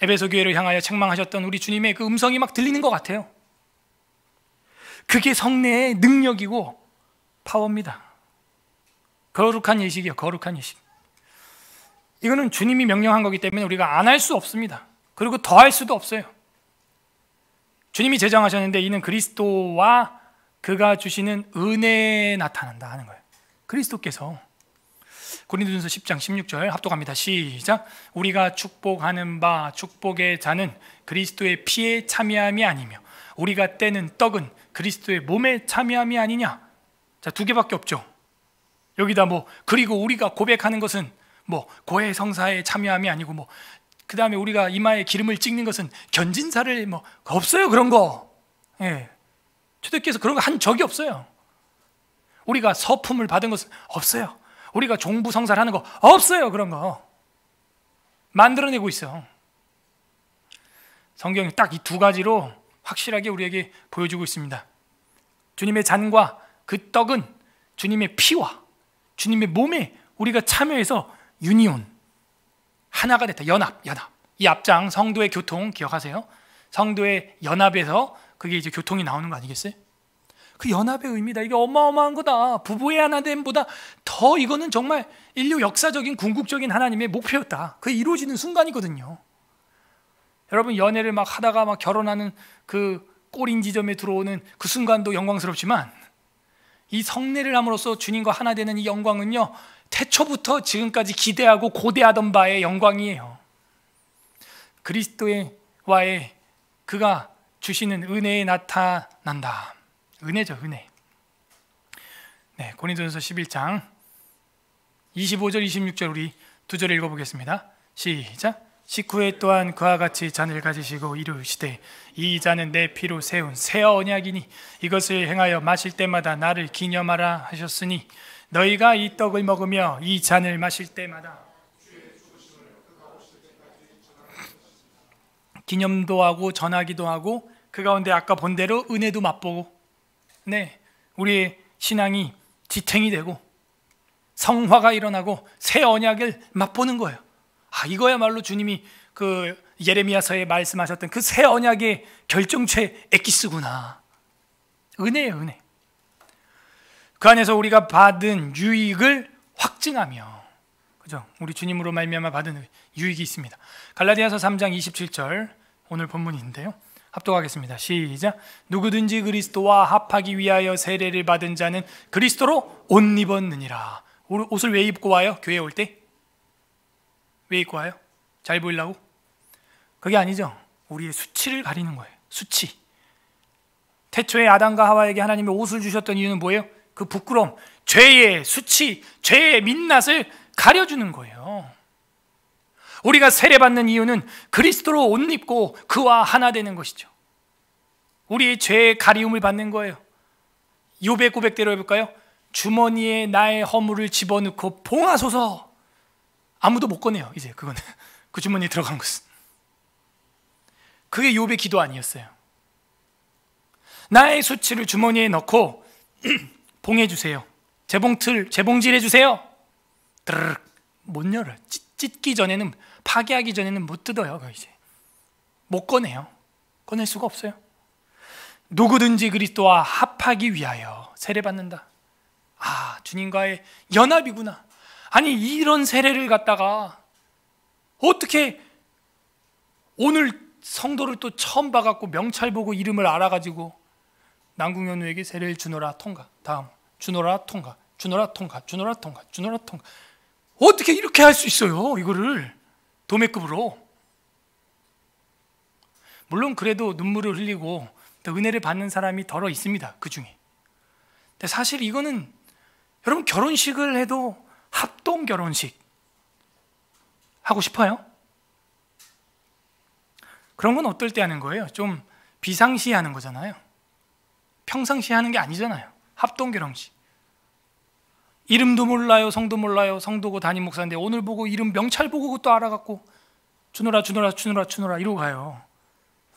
에베소 교회를 향하여 책망하셨던 우리 주님의 그 음성이 막 들리는 것 같아요. 그게 성례의 능력이고 파워입니다. 거룩한 예식이요, 거룩한 예식. 이거는 주님이 명령한 거기 때문에 우리가 안 할 수 없습니다. 그리고 더 할 수도 없어요. 주님이 제정하셨는데 이는 그리스도와 그가 주시는 은혜에 나타난다 하는 거예요. 그리스도께서. 고린도전서 10장 16절 합독합니다. 시작. 우리가 축복하는 바 축복의 자는 그리스도의 피에 참여함이 아니며 우리가 떼는 떡은 그리스도의 몸에 참여함이 아니냐. 자, 두 개밖에 없죠. 여기다 그리고 우리가 고백하는 것은 고해 성사에 참여함이 아니고 그 다음에 우리가 이마에 기름을 찍는 것은 견진사를 없어요, 그런 거. 예. 초대교회에서 그런 거 한 적이 없어요. 우리가 서품을 받은 것은 없어요. 우리가 종부 성사를 하는 거 없어요, 그런 거. 만들어내고 있어. 성경이 딱 이 두 가지로 확실하게 우리에게 보여주고 있습니다. 주님의 잔과 그 떡은 주님의 피와 주님의 몸에 우리가 참여해서 유니온, 하나가 됐다. 연합. 이 앞장 성도의 교통 기억하세요? 성도의 연합에서 그게 이제 교통이 나오는 거 아니겠어요? 그 연합의 의미다. 이게 어마어마한 거다. 부부의 하나됨보다 더 이거는 정말 인류 역사적인 궁극적인 하나님의 목표였다. 그게 이루어지는 순간이거든요. 여러분, 연애를 막 하다가 막 결혼하는 그 꼬린 지점에 들어오는 그 순간도 영광스럽지만 이 성례를 함으로써 주님과 하나 되는 이 영광은요, 태초부터 지금까지 기대하고 고대하던 바의 영광이에요. 그리스도와의 그가 주시는 은혜에 나타난다. 은혜죠, 은혜. 네, 고린도전서 11장 25절 26절 우리 두 절 읽어보겠습니다. 시작. 식후에 또한 그와 같이 잔을 가지시고 이르시되 이 잔은 내 피로 세운 새 언약이니 이것을 행하여 마실 때마다 나를 기념하라 하셨으니 너희가 이 떡을 먹으며 이 잔을 마실 때마다 기념도 하고 전하기도 하고 그 가운데 아까 본 대로 은혜도 맛보고, 네, 우리의 신앙이 지탱이 되고 성화가 일어나고 새 언약을 맛보는 거예요. 이거야말로 주님이 그 예레미야서에 말씀하셨던 그 새 언약의 결정체 엑기스구나. 은혜예요, 은혜. 그 안에서 우리가 받은 유익을 확증하며, 그죠? 우리 주님으로 말미암아 받은 유익이 있습니다. 갈라디아서 3장 27절 오늘 본문인데요. 합독하겠습니다. 시작. 누구든지 그리스도와 합하기 위하여 세례를 받은 자는 그리스도로 옷 입었느니라. 옷을 왜 입고 와요? 교회 올 때? 왜 입고 와요? 잘 보이려고? 그게 아니죠. 우리의 수치를 가리는 거예요. 수치. 태초에 아담과 하와에게 하나님이 옷을 주셨던 이유는 뭐예요? 그 부끄러움, 죄의 수치, 죄의 민낯을 가려주는 거예요. 우리가 세례받는 이유는 그리스도로 옷 입고 그와 하나 되는 것이죠. 우리의 죄의 가리움을 받는 거예요. 욥의 고백대로 해볼까요? 주머니에 나의 허물을 집어넣고 봉하소서. 아무도 못 꺼내요. 이제 그거는 그 주머니에 들어간 것은. 그게 욥의 기도 아니었어요. 나의 수치를 주머니에 넣고 봉해주세요. 재봉질 해주세요. 드르륵 못 열어요. 찢기 전에는, 파괴하기 전에는 못 뜯어요. 이제 못 꺼내요. 꺼낼 수가 없어요. 누구든지 그리스도와 합하기 위하여 세례받는다. 아, 주님과의 연합이구나. 아니, 이런 세례를 갖다가 어떻게 오늘 성도를 또 처음 봐갖고 명찰 보고 이름을 알아가지고 남궁현우에게 세례를 주노라 통과, 다음 주노라 통과, 주노라 통과, 주노라 통과, 주노라 통과. 어떻게 이렇게 할 수 있어요? 이거를 도매급으로. 물론 그래도 눈물을 흘리고 또 은혜를 받는 사람이 덜어 있습니다. 그 중에. 근데 사실 이거는 여러분 결혼식을 해도 합동 결혼식 하고 싶어요? 그런 건 어떨 때 하는 거예요? 좀 비상시 하는 거잖아요. 평상시 하는 게 아니잖아요. 합동 결혼식. 이름도 몰라요, 성도 몰라요. 성도고 담임 목사인데 오늘 보고 이름 명찰 보고 그것도 알아갖고 주노라 주노라 주노라 주노라 이러고 가요.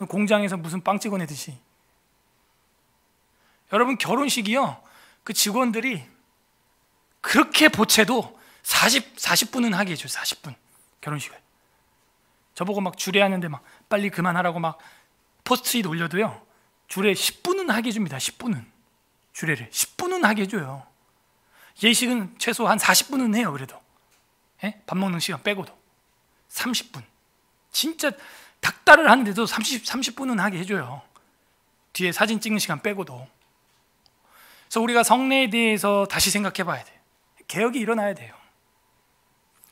공장에서 무슨 빵 찍어내듯이. 여러분 결혼식이요, 그 직원들이 그렇게 보채도 40분은 하게 해줘요. 40분 결혼식을. 저보고 막 주례하는데 막 빨리 그만하라고 막 포스트잇 올려도요, 주례 10분은 하게 해줍니다. 10분은 주례를 10분은 하게 해줘요. 예식은 최소 한 40분은 해요. 그래도 밥 먹는 시간 빼고도 30분. 진짜 닭다를 하는데도 30분은 하게 해줘요. 뒤에 사진 찍는 시간 빼고도. 그래서 우리가 성례에 대해서 다시 생각해 봐야 돼요. 개혁이 일어나야 돼요.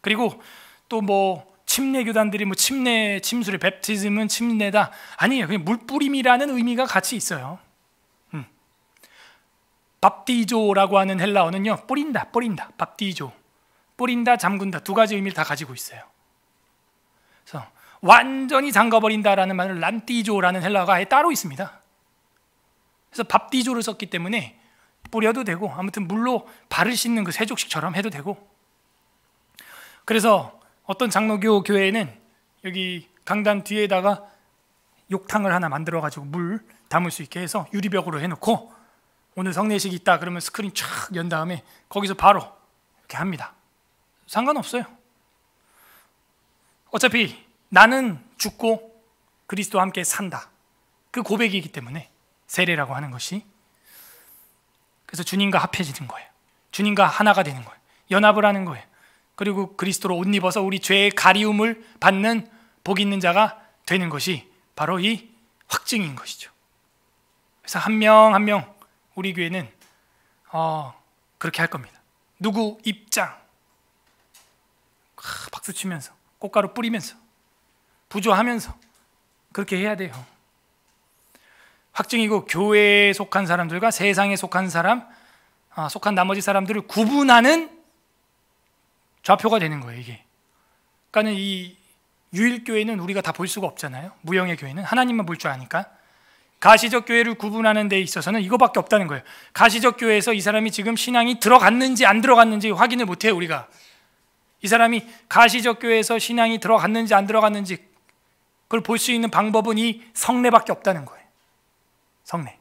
그리고 또 뭐 침례 교단들이 뭐 침수를 뵙티즘은 침례다. 아니에요. 그냥 물뿌림이라는 의미가 같이 있어요. 밥디조라고 하는 헬라어는요, 뿌린다, 밥디조, 뿌린다, 잠근다, 두 가지 의미를 다 가지고 있어요. 그래서 완전히 잠가버린다라는 말은 란디조라는 헬라어가 아예 따로 있습니다. 그래서 밥디조를 썼기 때문에 뿌려도 되고, 아무튼 물로 발을 씻는 그 세족식처럼 해도 되고. 그래서 어떤 장로교 교회에는 여기 강단 뒤에다가 욕탕을 하나 만들어 가지고 물 담을 수 있게 해서 유리벽으로 해놓고, 오늘 성례식이 있다 그러면 스크린 쫙 연 다음에 거기서 바로 이렇게 합니다. 상관없어요. 어차피 나는 죽고 그리스도와 함께 산다, 그 고백이기 때문에 세례라고 하는 것이. 그래서 주님과 합해지는 거예요. 주님과 하나가 되는 거예요. 연합을 하는 거예요. 그리고 그리스도로 옷 입어서 우리 죄의 가리움을 받는 복 있는 자가 되는 것이 바로 이 확증인 것이죠. 그래서 한 명 한 명 우리 교회는 그렇게 할 겁니다. 누구 입장, 박수 치면서 꽃가루 뿌리면서 부조하면서 그렇게 해야 돼요. 확증이고, 교회에 속한 사람들과 세상에 속한 사람, 속한 나머지 사람들을 구분하는 좌표가 되는 거예요, 이게. 그러니까 이 유일교회는 우리가 다 볼 수가 없잖아요. 무형의 교회는 하나님만 볼 줄 아니까. 가시적 교회를 구분하는 데 있어서는 이거밖에 없다는 거예요. 가시적 교회에서 이 사람이 지금 신앙이 들어갔는지 안 들어갔는지 확인을 못해요, 우리가. 이 사람이 가시적 교회에서 신앙이 들어갔는지 안 들어갔는지 그걸 볼 수 있는 방법은 이 성례밖에 없다는 거예요. 성례.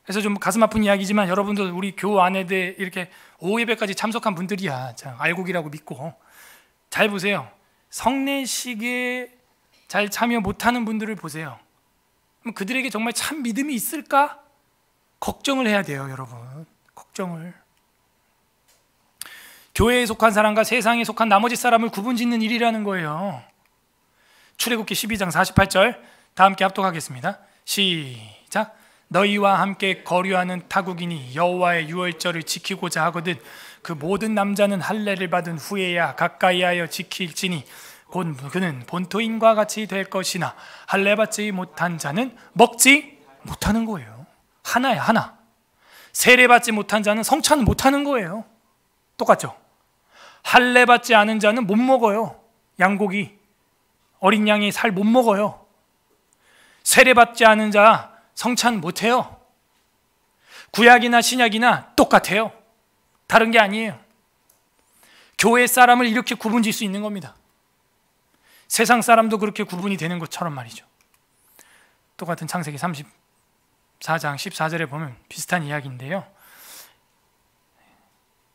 그래서 좀 가슴 아픈 이야기지만 여러분들 우리 교 안에 대해 이렇게 오예배까지 참석한 분들이야 알곡이라고 믿고 잘 보세요. 성례식에 잘 참여 못하는 분들을 보세요. 그들에게 정말 참 믿음이 있을까? 걱정을 해야 돼요, 여러분. 걱정을. 교회에 속한 사람과 세상에 속한 나머지 사람을 구분짓는 일이라는 거예요. 출애굽기 12장 48절 다 함께 합독하겠습니다. 시작. 너희와 함께 거류하는 타국인이 여호와의 유월절을 지키고자 하거든 그 모든 남자는 할례를 받은 후에야 가까이하여 지킬지니 곧 그는 본토인과 같이 될 것이나 할례 받지 못한 자는 먹지 못하는 거예요. 하나야, 하나. 세례 받지 못한 자는 성찬 못하는 거예요. 똑같죠? 할례 받지 않은 자는 못 먹어요. 양고기, 어린 양의 살 못 먹어요. 세례 받지 않은 자 성찬 못해요. 구약이나 신약이나 똑같아요. 다른 게 아니에요. 교회 사람을 이렇게 구분질 수 있는 겁니다. 세상 사람도 그렇게 구분이 되는 것처럼 말이죠. 똑같은 창세기 34장 14절에 보면 비슷한 이야기인데요.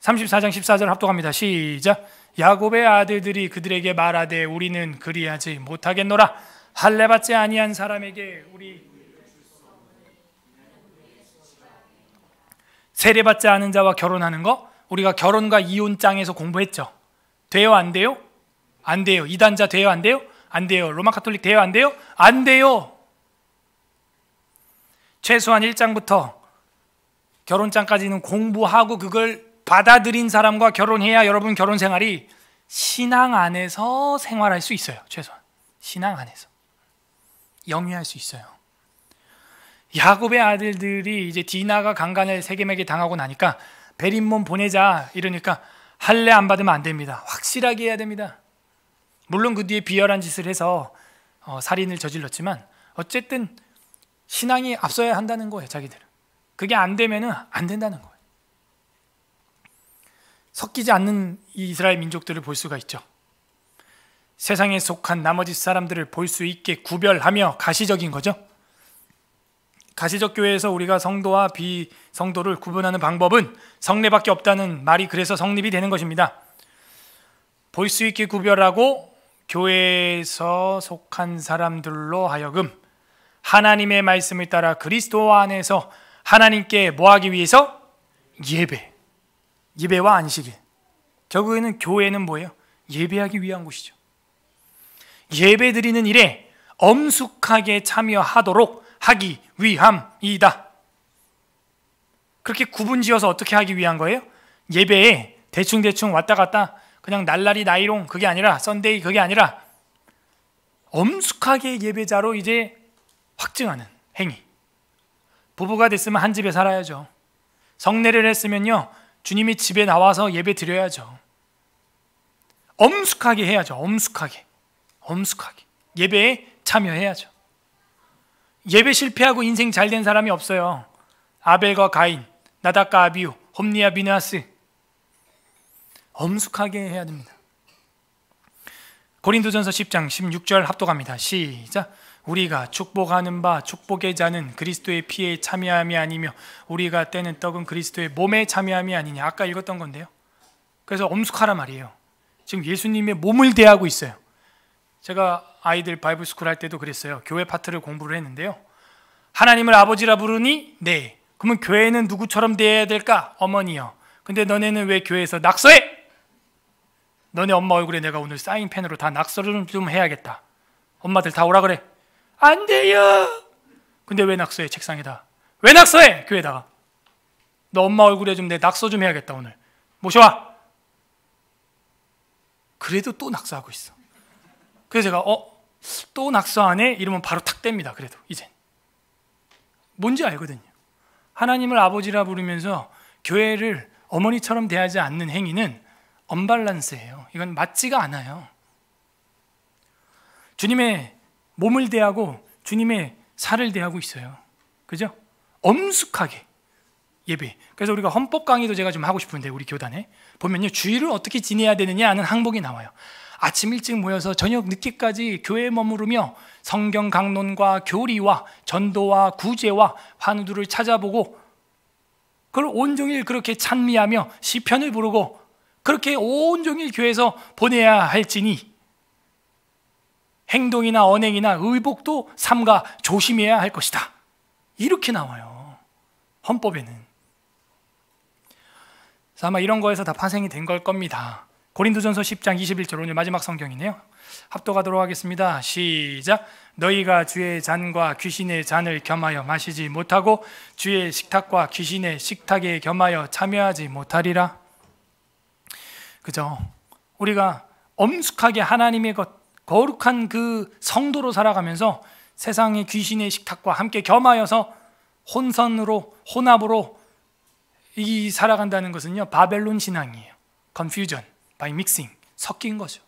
34장 14절 합독합니다. 시작. 야곱의 아들들이 그들에게 말하되 우리는 그리하지 못하겠노라. 할례 받지 아니한 사람에게 우리 세례 받지 않은 자와 결혼하는 거 우리가 결혼과 이혼장에서 공부했죠. 돼요, 안 돼요? 안 돼요. 이단자 돼요, 안 돼요? 안 돼요. 로마 카톨릭 돼요, 안 돼요? 안 돼요. 최소한 1장부터 결혼장까지는 공부하고 그걸 받아들인 사람과 결혼해야 여러분 결혼 생활이 신앙 안에서 생활할 수 있어요. 최소한 신앙 안에서 영위할 수 있어요. 야곱의 아들들이 이제 디나가 강간을 세겜에게 당하고 나니까 베린몬 보내자 이러니까 할례 안 받으면 안 됩니다. 확실하게 해야 됩니다. 물론 그 뒤에 비열한 짓을 해서 살인을 저질렀지만 어쨌든 신앙이 앞서야 한다는 거예요. 자기들은 그게 안 되면은 안 된다는 거예요. 섞이지 않는 이스라엘 민족들을 볼 수가 있죠. 세상에 속한 나머지 사람들을 볼 수 있게 구별하며 가시적인 거죠. 가시적 교회에서 우리가 성도와 비성도를 구분하는 방법은 성례밖에 없다는 말이 그래서 성립이 되는 것입니다. 볼 수 있게 구별하고 교회에서 속한 사람들로 하여금 하나님의 말씀을 따라 그리스도 안에서 하나님께 뭐하기 위해서? 예배와 안식일. 결국에는 교회는 뭐예요? 예배하기 위한 곳이죠. 예배 드리는 일에 엄숙하게 참여하도록 하기 위함이다. 그렇게 구분지어서 어떻게 하기 위한 거예요? 예배에 대충대충 왔다 갔다 그냥 날라리 나이롱 그게 아니라 썬데이 그게 아니라 엄숙하게 예배자로 이제 확증하는 행위. 부부가 됐으면 한 집에 살아야죠. 성례를 했으면요 주님이 집에 나와서 예배 드려야죠. 엄숙하게 해야죠. 엄숙하게 예배에 참여해야죠. 예배 실패하고 인생 잘된 사람이 없어요. 아벨과 가인, 나답과 아비후, 홈리와 비느하스. 엄숙하게 해야 됩니다. 고린도전서 10장 16절 합독합니다. 시작. 우리가 축복하는 바 축복의 자는 그리스도의 피에 참여함이 아니며 우리가 떼는 떡은 그리스도의 몸에 참여함이 아니냐. 아까 읽었던 건데요. 그래서 엄숙하란 말이에요. 지금 예수님의 몸을 대하고 있어요. 제가 아이들 바이블 스쿨 할 때도 그랬어요. 교회 파트를 공부를 했는데요. 하나님을 아버지라 부르니? 네. 그러면 교회는 누구처럼 대해야 될까? 어머니요. 근데 너네는 왜 교회에서 낙서해? 너네 엄마 얼굴에 내가 오늘 사인펜으로 다 낙서를 좀 해야겠다. 엄마들 다 오라 그래. 안 돼요. 근데 왜 낙서해? 책상에다. 왜 낙서해? 교회에다가. 너 엄마 얼굴에 좀 내 낙서 좀 해야겠다 오늘. 모셔와. 그래도 또 낙서하고 있어. 그래서 제가 또 낙서하네? 이러면 바로 탁 뗍니다. 그래도 이젠 뭔지 알거든요. 하나님을 아버지라 부르면서 교회를 어머니처럼 대하지 않는 행위는 언밸런스예요. 이건 맞지가 않아요. 주님의 몸을 대하고 주님의 살을 대하고 있어요. 그죠? 엄숙하게 예배. 그래서 우리가 헌법 강의도 제가 좀 하고 싶은데 우리 교단에 보면요 주일을 어떻게 지내야 되느냐 하는 항목이 나와요. 아침 일찍 모여서 저녁 늦게까지 교회에 머무르며 성경 강론과 교리와 전도와 구제와 환우들을 찾아보고 그걸 온종일 그렇게 찬미하며 시편을 부르고 그렇게 온종일 교회에서 보내야 할지니 행동이나 언행이나 의복도 삼가 조심해야 할 것이다. 이렇게 나와요. 헌법에는. 그래서 아마 이런 거에서 다 파생이 된 걸 겁니다. 고린도전서 10장 21절 오늘 마지막 성경이네요. 합독하도록 하겠습니다. 시작. 너희가 주의 잔과 귀신의 잔을 겸하여 마시지 못하고 주의 식탁과 귀신의 식탁에 겸하여 참여하지 못하리라. 그죠? 우리가 엄숙하게 하나님의 거룩한 그 성도로 살아가면서 세상의 귀신의 식탁과 함께 겸하여서 혼합으로 이 살아간다는 것은요, 바벨론 신앙이에요. confusion by mixing, 섞인 거죠.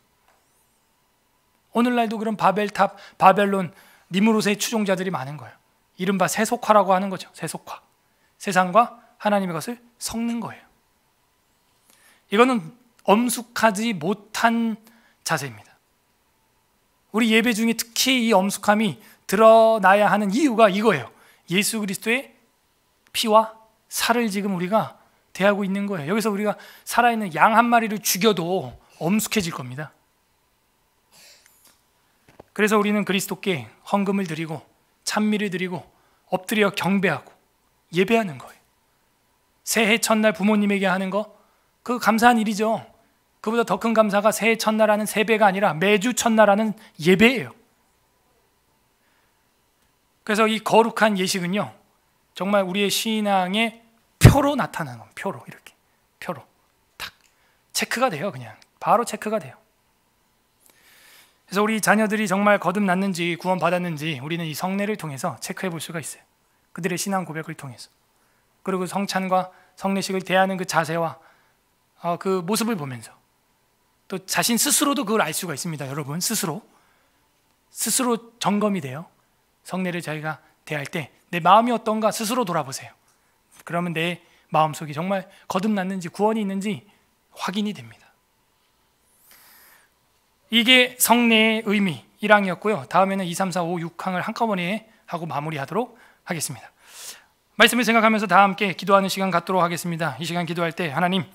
오늘날도 그런 바벨탑, 바벨론, 니무롯의 추종자들이 많은 거예요. 이른바 세속화라고 하는 거죠. 세속화. 세상과 하나님의 것을 섞는 거예요. 이거는 엄숙하지 못한 자세입니다. 우리 예배 중에 특히 이 엄숙함이 드러나야 하는 이유가 이거예요. 예수 그리스도의 피와 살을 지금 우리가 대하고 있는 거예요. 여기서 우리가 살아있는 양 한 마리를 죽여도 엄숙해질 겁니다. 그래서 우리는 그리스도께 헌금을 드리고 찬미를 드리고 엎드려 경배하고 예배하는 거예요. 새해 첫날 부모님에게 하는 거, 그거 감사한 일이죠. 그보다 더 큰 감사가 새해 첫날 하는 세배가 아니라 매주 첫날 하는 예배예요. 그래서 이 거룩한 예식은요, 정말 우리의 신앙의 표로 나타나는 겁니다. 표로, 이렇게 표로 탁 체크가 돼요. 그냥 바로 체크가 돼요. 그래서 우리 자녀들이 정말 거듭났는지 구원받았는지 우리는 이 성례를 통해서 체크해 볼 수가 있어요. 그들의 신앙 고백을 통해서. 그리고 성찬과 성례식을 대하는 그 자세와 그 모습을 보면서 또 자신 스스로도 그걸 알 수가 있습니다. 여러분, 스스로 점검이 돼요. 성례를 자기가 대할 때 내 마음이 어떤가 스스로 돌아보세요. 그러면 내 마음속이 정말 거듭났는지 구원이 있는지 확인이 됩니다. 이게 성례의 의미 1항이었고요. 다음에는 2, 3, 4, 5, 6항을 한꺼번에 하고 마무리하도록 하겠습니다. 말씀을 생각하면서 다 함께 기도하는 시간 갖도록 하겠습니다. 이 시간 기도할 때 하나님,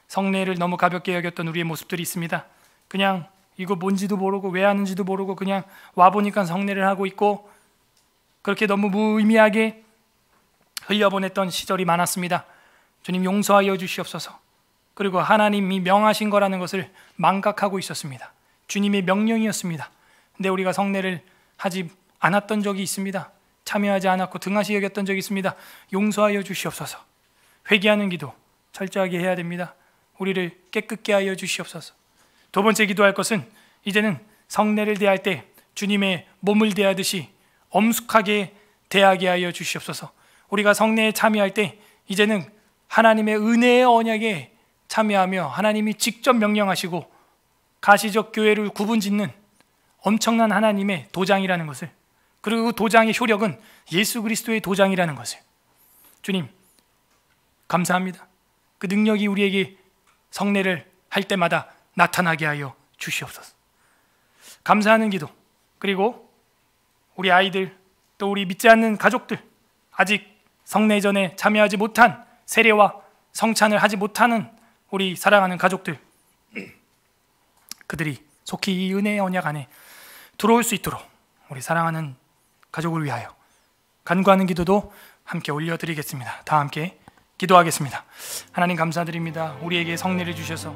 성례를 너무 가볍게 여겼던 우리의 모습들이 있습니다. 그냥 이거 뭔지도 모르고 왜 하는지도 모르고 그냥 와보니까 성례를 하고 있고 그렇게 너무 무의미하게 흘려보냈던 시절이 많았습니다. 주님, 용서하여 주시옵소서. 그리고 하나님이 명하신 거라는 것을 망각하고 있었습니다. 주님의 명령이었습니다. 근데 우리가 성례를 하지 않았던 적이 있습니다. 참여하지 않았고 등하시 여겼던 적이 있습니다. 용서하여 주시옵소서. 회개하는 기도 철저하게 해야 됩니다. 우리를 깨끗게 하여 주시옵소서. 두 번째 기도할 것은 이제는 성례를 대할 때 주님의 몸을 대하듯이 엄숙하게 대하게 하여 주시옵소서. 우리가 성례에 참여할 때 이제는 하나님의 은혜의 언약에 참여하며 하나님이 직접 명령하시고 가시적 교회를 구분짓는 엄청난 하나님의 도장이라는 것을, 그리고 그 도장의 효력은 예수 그리스도의 도장이라는 것을, 주님 감사합니다. 그 능력이 우리에게 성례를 할 때마다 나타나게 하여 주시옵소서. 감사하는 기도, 그리고 우리 아이들 또 우리 믿지 않는 가족들, 아직 성례 전에 참여하지 못한 세례와 성찬을 하지 못하는 우리 사랑하는 가족들, 그들이 속히 이 은혜의 언약 안에 들어올 수 있도록 우리 사랑하는 가족을 위하여 간구하는 기도도 함께 올려드리겠습니다. 다 함께 기도하겠습니다. 하나님 감사드립니다. 우리에게 성례를 주셔서